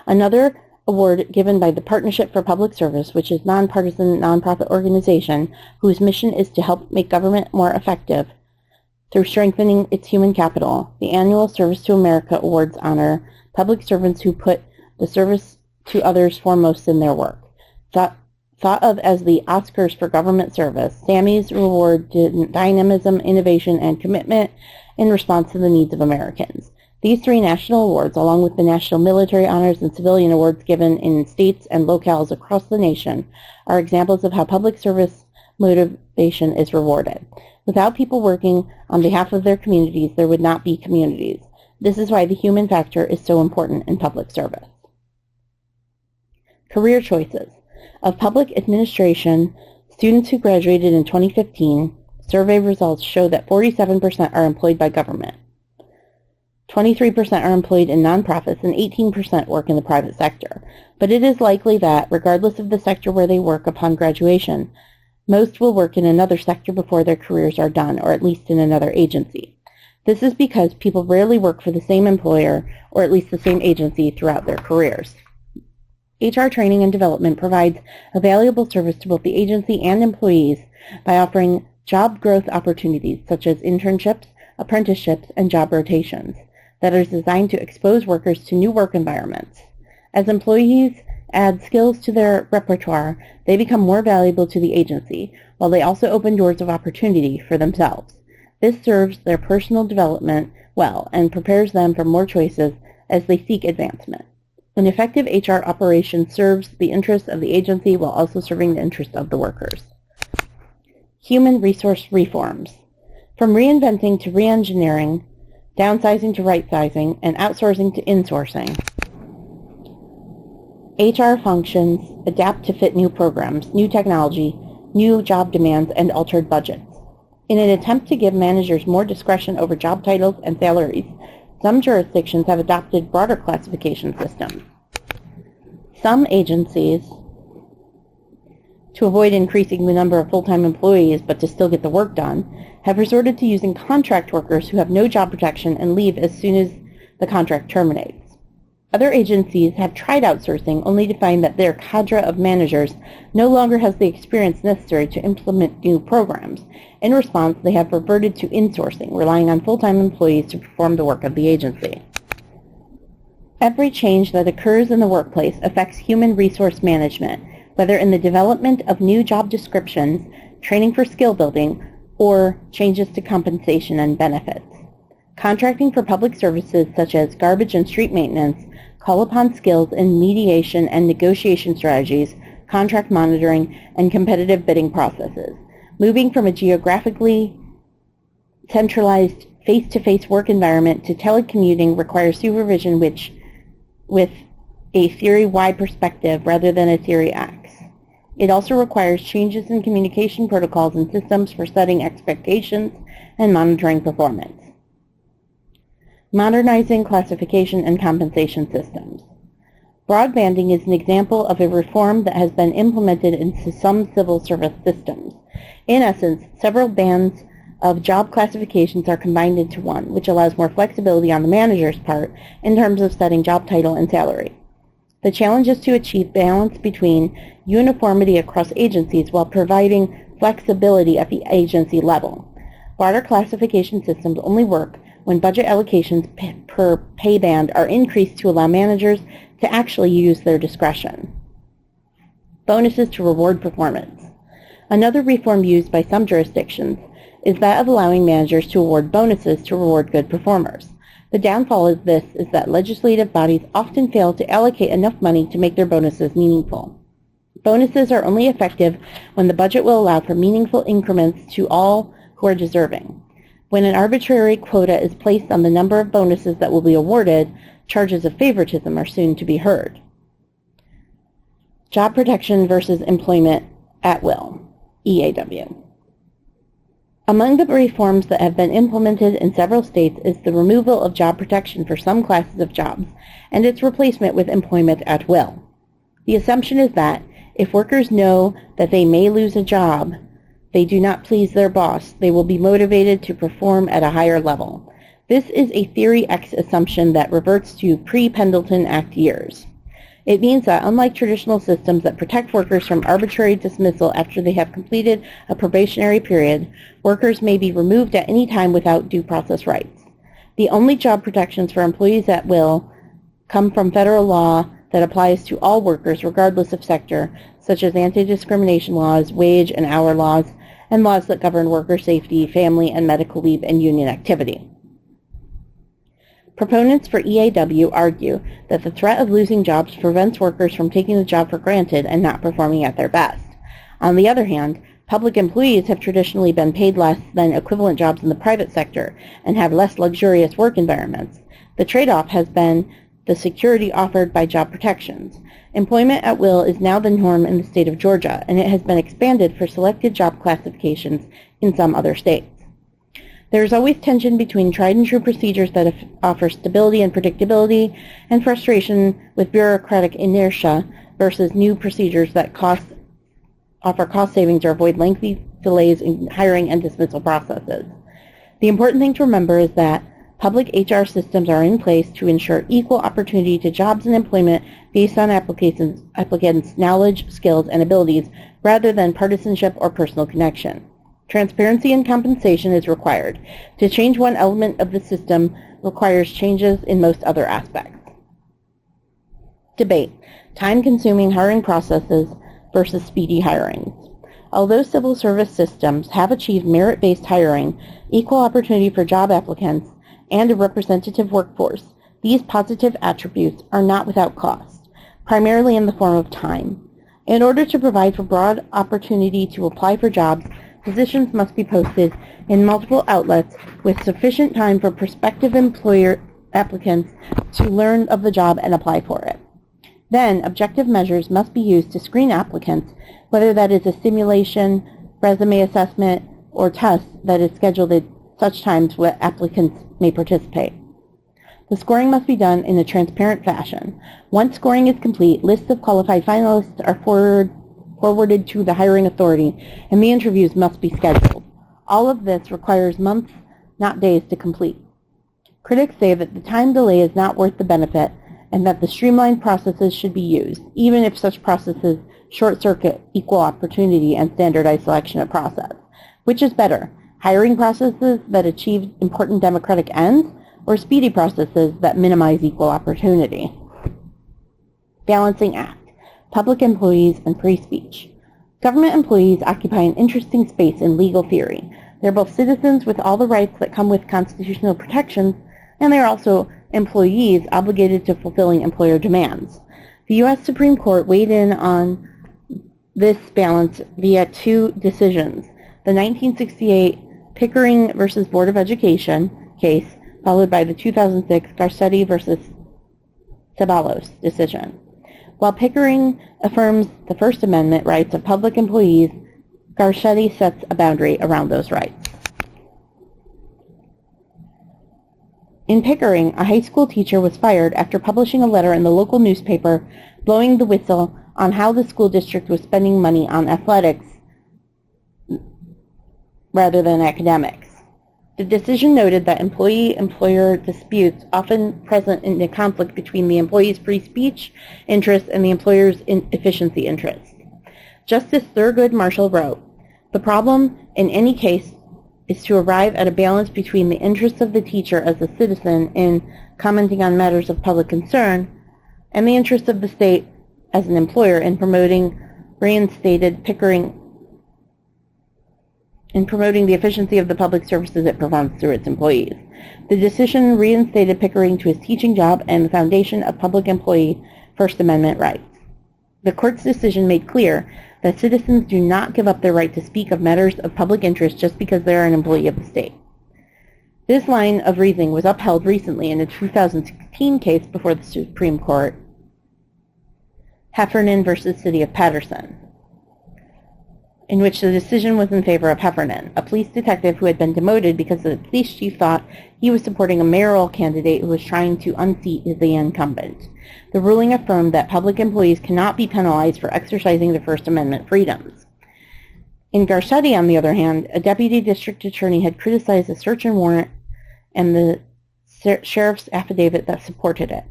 another award given by the Partnership for Public Service, which is a nonpartisan nonprofit organization whose mission is to help make government more effective through strengthening its human capital. The annual Service to America Awards honor public servants who put the service to others foremost in their work. Thought of as the Oscars for government service, SAMMYs reward dynamism, innovation, and commitment in response to the needs of Americans. These three national awards, along with the National Military Honors and Civilian Awards given in states and locales across the nation, are examples of how public service motivation is rewarded. Without people working on behalf of their communities, there would not be communities. This is why the human factor is so important in public service. Career choices. Of public administration, students who graduated in 2015, survey results show that 47% are employed by government. 23% are employed in nonprofits, and 18% work in the private sector. But it is likely that, regardless of the sector where they work upon graduation, most will work in another sector before their careers are done, or at least in another agency. This is because people rarely work for the same employer, or at least the same agency, throughout their careers. HR training and development provides a valuable service to both the agency and employees by offering job growth opportunities such as internships, apprenticeships, and job rotations that are designed to expose workers to new work environments. As employees add skills to their repertoire, they become more valuable to the agency, while they also open doors of opportunity for themselves. This serves their personal development well and prepares them for more choices as they seek advancement. An effective HR operation serves the interests of the agency while also serving the interests of the workers. Human resource reforms. From reinventing to reengineering, downsizing to right-sizing, and outsourcing to insourcing, HR functions adapt to fit new programs, new technology, new job demands, and altered budgets. In an attempt to give managers more discretion over job titles and salaries, some jurisdictions have adopted broader classification systems. Some agencies, to avoid increasing the number of full-time employees but to still get the work done, have resorted to using contract workers who have no job protection and leave as soon as the contract terminates. Other agencies have tried outsourcing only to find that their cadre of managers no longer has the experience necessary to implement new programs. In response, they have reverted to insourcing, relying on full-time employees to perform the work of the agency. Every change that occurs in the workplace affects human resource management, whether in the development of new job descriptions, training for skill building, or changes to compensation and benefits. Contracting for public services such as garbage and street maintenance call upon skills in mediation and negotiation strategies, contract monitoring, and competitive bidding processes. Moving from a geographically centralized face-to-face work environment to telecommuting requires supervision with a theory-wide perspective rather than a theory X. It also requires changes in communication protocols and systems for setting expectations and monitoring performance. Modernizing classification and compensation systems. Broadbanding is an example of a reform that has been implemented into some civil service systems. In essence, several bands of job classifications are combined into one, which allows more flexibility on the manager's part in terms of setting job title and salary. The challenge is to achieve balance between uniformity across agencies while providing flexibility at the agency level. Broader classification systems only work when budget allocations per pay band are increased to allow managers to actually use their discretion. Bonuses to reward performance. Another reform used by some jurisdictions is that of allowing managers to award bonuses to reward good performers. The downfall of this is that legislative bodies often fail to allocate enough money to make their bonuses meaningful. Bonuses are only effective when the budget will allow for meaningful increments to all who are deserving. When an arbitrary quota is placed on the number of bonuses that will be awarded, charges of favoritism are soon to be heard. Job protection versus employment at will, EAW. Among the reforms that have been implemented in several states is the removal of job protection for some classes of jobs and its replacement with employment at will. The assumption is that if workers know that they may lose a job, they do not please their boss, they will be motivated to perform at a higher level. This is a Theory X assumption that reverts to pre-Pendleton Act years. It means that unlike traditional systems that protect workers from arbitrary dismissal after they have completed a probationary period, workers may be removed at any time without due process rights. The only job protections for employees at will come from federal law that applies to all workers regardless of sector, such as anti-discrimination laws, wage and hour laws, and laws that govern worker safety, family and medical leave, and union activity. Proponents for EAW argue that the threat of losing jobs prevents workers from taking the job for granted and not performing at their best. On the other hand, public employees have traditionally been paid less than equivalent jobs in the private sector and have less luxurious work environments. The trade-off has been the security offered by job protections. Employment at will is now the norm in the state of Georgia, and it has been expanded for selected job classifications in some other states. There is always tension between tried and true procedures that offer stability and predictability and frustration with bureaucratic inertia versus new procedures that offer cost savings or avoid lengthy delays in hiring and dismissal processes. The important thing to remember is that public HR systems are in place to ensure equal opportunity to jobs and employment based on applicants' knowledge, skills, and abilities rather than partisanship or personal connection. Transparency in compensation is required. To change one element of the system requires changes in most other aspects. Debate: time-consuming hiring processes versus speedy hirings. Although civil service systems have achieved merit-based hiring, equal opportunity for job applicants, and a representative workforce, These positive attributes are not without cost, primarily in the form of time. In order to provide for broad opportunity to apply for jobs, positions must be posted in multiple outlets with sufficient time for prospective employer applicants to learn of the job and apply for it. Then, objective measures must be used to screen applicants, whether that is a simulation, resume assessment, or test that is scheduled at such times where applicants may participate. The scoring must be done in a transparent fashion. Once scoring is complete, lists of qualified finalists are forwarded to the hiring authority, and the interviews must be scheduled. All of this requires months, not days, to complete. Critics say that the time delay is not worth the benefit, and that the streamlined processes should be used, even if such processes short-circuit equal opportunity and standardized selection of process. Which is better, hiring processes that achieve important democratic ends, or speedy processes that minimize equal opportunity? Balancing act. Public employees and free speech. Government employees occupy an interesting space in legal theory. They're both citizens with all the rights that come with constitutional protections, and they're also employees obligated to fulfilling employer demands. The U.S. Supreme Court weighed in on this balance via two decisions: the 1968 Pickering v. Board of Education case, followed by the 2006 Garcetti v. Ceballos decision. While Pickering affirms the First Amendment rights of public employees, Garcetti sets a boundary around those rights. In Pickering, a high school teacher was fired after publishing a letter in the local newspaper blowing the whistle on how the school district was spending money on athletics rather than academics. The decision noted that employee-employer disputes often present in the conflict between the employee's free speech interests and the employer's efficiency interests. Justice Thurgood Marshall wrote, "The problem in any case is to arrive at a balance between the interests of the teacher as a citizen in commenting on matters of public concern and the interests of the state as an employer in promoting the efficiency of the public services it performs through its employees." The decision reinstated Pickering to his teaching job and the foundation of public employee First Amendment rights. The court's decision made clear that citizens do not give up their right to speak of matters of public interest just because they are an employee of the state. This line of reasoning was upheld recently in a 2016 case before the Supreme Court, Heffernan v. City of Paterson, in which the decision was in favor of Heffernan, a police detective who had been demoted because the police chief thought he was supporting a mayoral candidate who was trying to unseat the incumbent. The ruling affirmed that public employees cannot be penalized for exercising their First Amendment freedoms. In Garcetti, on the other hand, a deputy district attorney had criticized the search and warrant and the sheriff's affidavit that supported it.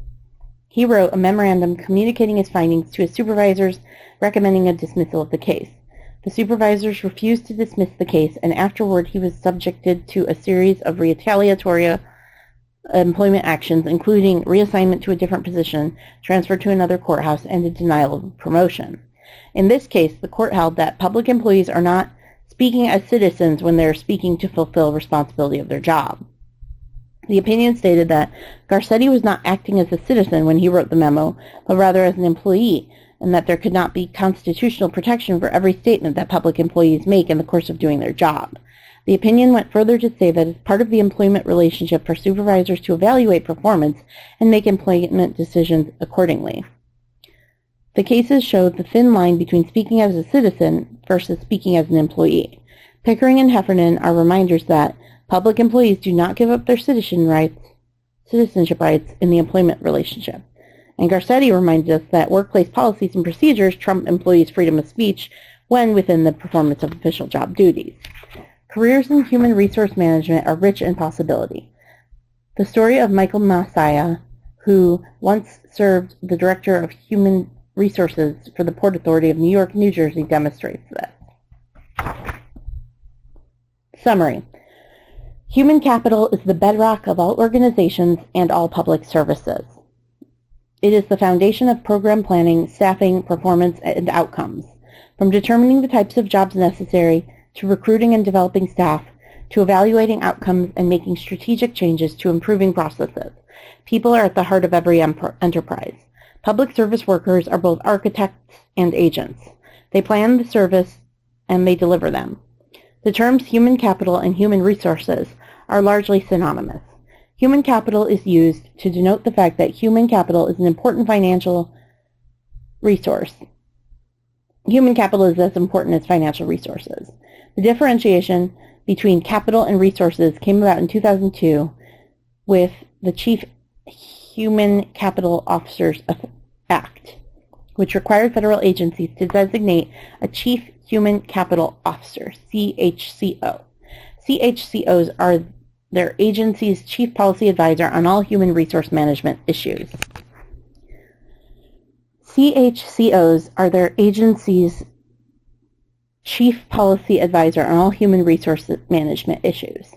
He wrote a memorandum communicating his findings to his supervisors, recommending a dismissal of the case. The supervisors refused to dismiss the case, and afterward he was subjected to a series of retaliatory employment actions, including reassignment to a different position, transfer to another courthouse, and a denial of promotion. In this case, the court held that public employees are not speaking as citizens when they are speaking to fulfill responsibility of their job. The opinion stated that Garcetti was not acting as a citizen when he wrote the memo, but rather as an employee, and that there could not be constitutional protection for every statement that public employees make in the course of doing their job. The opinion went further to say that it's part of the employment relationship for supervisors to evaluate performance and make employment decisions accordingly. The cases showed the thin line between speaking as a citizen versus speaking as an employee. Pickering and Heffernan are reminders that public employees do not give up their citizenship rights in the employment relationship. And Garcetti reminded us that workplace policies and procedures trump employees' freedom of speech when within the performance of official job duties. Careers in human resource management are rich in possibility. The story of Michael Messiah, who once served the Director of Human Resources for the Port Authority of New York, New Jersey, demonstrates this. Summary. Human capital is the bedrock of all organizations and all public services. It is the foundation of program planning, staffing, performance, and outcomes. From determining the types of jobs necessary, to recruiting and developing staff, to evaluating outcomes and making strategic changes to improving processes. People are at the heart of every enterprise. Public service workers are both architects and agents. They plan the service and they deliver them. The terms human capital and human resources are largely synonymous. Human capital is used to denote the fact that human capital is an important financial resource. Human capital is as important as financial resources. The differentiation between capital and resources came about in 2002 with the Chief Human Capital Officers Act, which required federal agencies to designate a Chief Human Capital Officer, CHCO. CHCOs are their agency's chief policy advisor on all human resource management issues. CHCOs are their agency's chief policy advisor on all human resource management issues.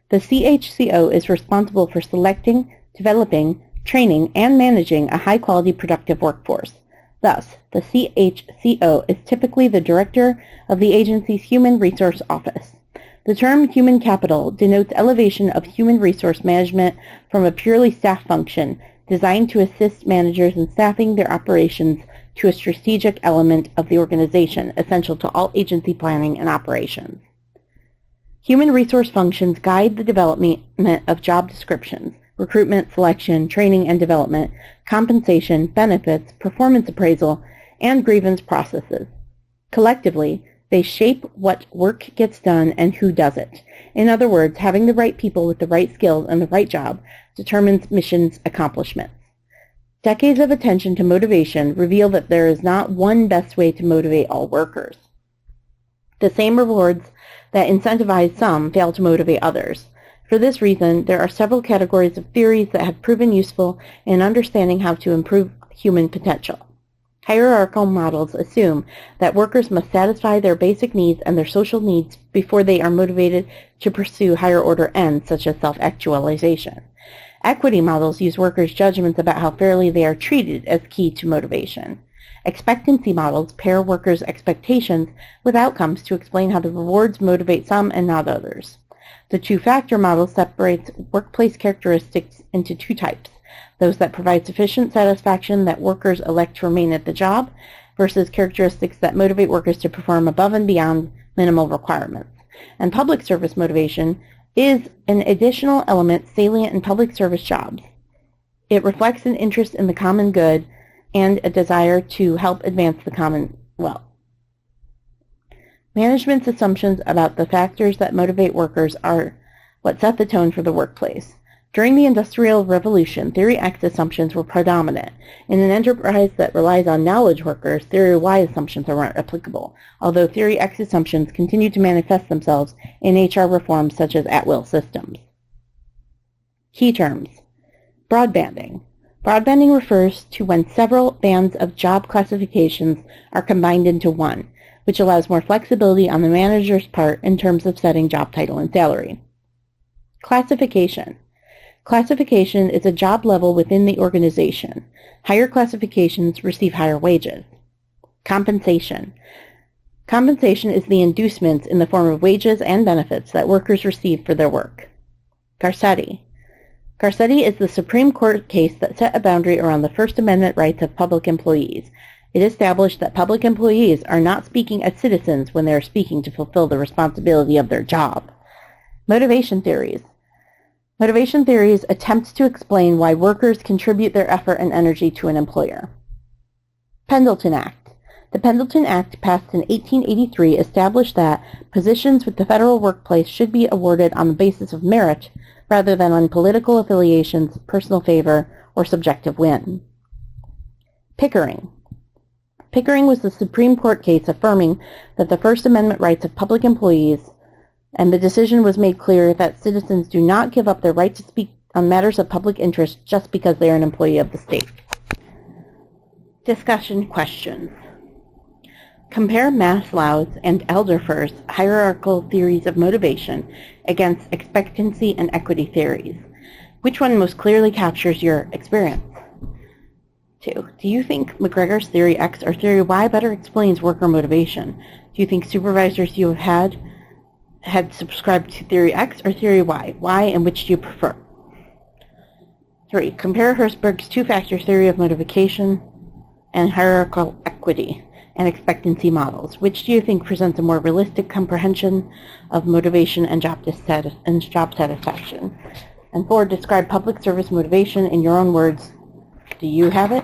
The CHCO is responsible for selecting, developing, training, and managing a high-quality productive workforce. Thus, the CHCO is typically the director of the agency's human resource office. The term human capital denotes elevation of human resource management from a purely staff function designed to assist managers in staffing their operations to a strategic element of the organization essential to all agency planning and operations. Human resource functions guide the development of job descriptions, recruitment, selection, training and development, compensation, benefits, performance appraisal, and grievance processes. Collectively, they shape what work gets done and who does it. In other words, having the right people with the right skills and the right job determines mission's accomplishments. Decades of attention to motivation reveal that there is not one best way to motivate all workers. The same rewards that incentivize some fail to motivate others. For this reason, there are several categories of theories that have proven useful in understanding how to improve human potential. Hierarchical models assume that workers must satisfy their basic needs and their social needs before they are motivated to pursue higher-order ends such as self-actualization. Equity models use workers' judgments about how fairly they are treated as key to motivation. Expectancy models pair workers' expectations with outcomes to explain how the rewards motivate some and not others. The two-factor model separates workplace characteristics into two types: those that provide sufficient satisfaction that workers elect to remain at the job, versus characteristics that motivate workers to perform above and beyond minimal requirements. And public service motivation is an additional element salient in public service jobs. It reflects an interest in the common good and a desire to help advance the commonwealth. Management's assumptions about the factors that motivate workers are what set the tone for the workplace. During the Industrial Revolution, Theory X assumptions were predominant. In an enterprise that relies on knowledge workers, Theory Y assumptions are not applicable, although Theory X assumptions continue to manifest themselves in HR reforms such as at-will systems. Key terms. Broadbanding. Broadbanding refers to when several bands of job classifications are combined into one, which allows more flexibility on the manager's part in terms of setting job title and salary. Classification. Classification is a job level within the organization. Higher classifications receive higher wages. Compensation. Compensation is the inducements in the form of wages and benefits that workers receive for their work. Garcetti. Garcetti is the Supreme Court case that set a boundary around the First Amendment rights of public employees. It established that public employees are not speaking as citizens when they are speaking to fulfill the responsibility of their job. Motivation theories. Motivation theories attempt to explain why workers contribute their effort and energy to an employer. Pendleton Act. The Pendleton Act, passed in 1883, established that positions with the federal workplace should be awarded on the basis of merit rather than on political affiliations, personal favor, or subjective whim. Pickering. Pickering was the Supreme Court case affirming that the First Amendment rights of public employees, and the decision was made clear that citizens do not give up their right to speak on matters of public interest just because they are an employee of the state. Discussion questions. Compare Maslow's and Alderfer's hierarchical theories of motivation against expectancy and equity theories. Which one most clearly captures your experience? 2. Do you think McGregor's Theory X or Theory Y better explains worker motivation? Do you think supervisors you have had subscribed to Theory X or Theory Y? Why, and which do you prefer? 3. Compare Herzberg's two-factor theory of motivation and hierarchical equity and expectancy models. Which do you think presents a more realistic comprehension of motivation and job satisfaction? And 4. Describe public service motivation in your own words. Do you have it?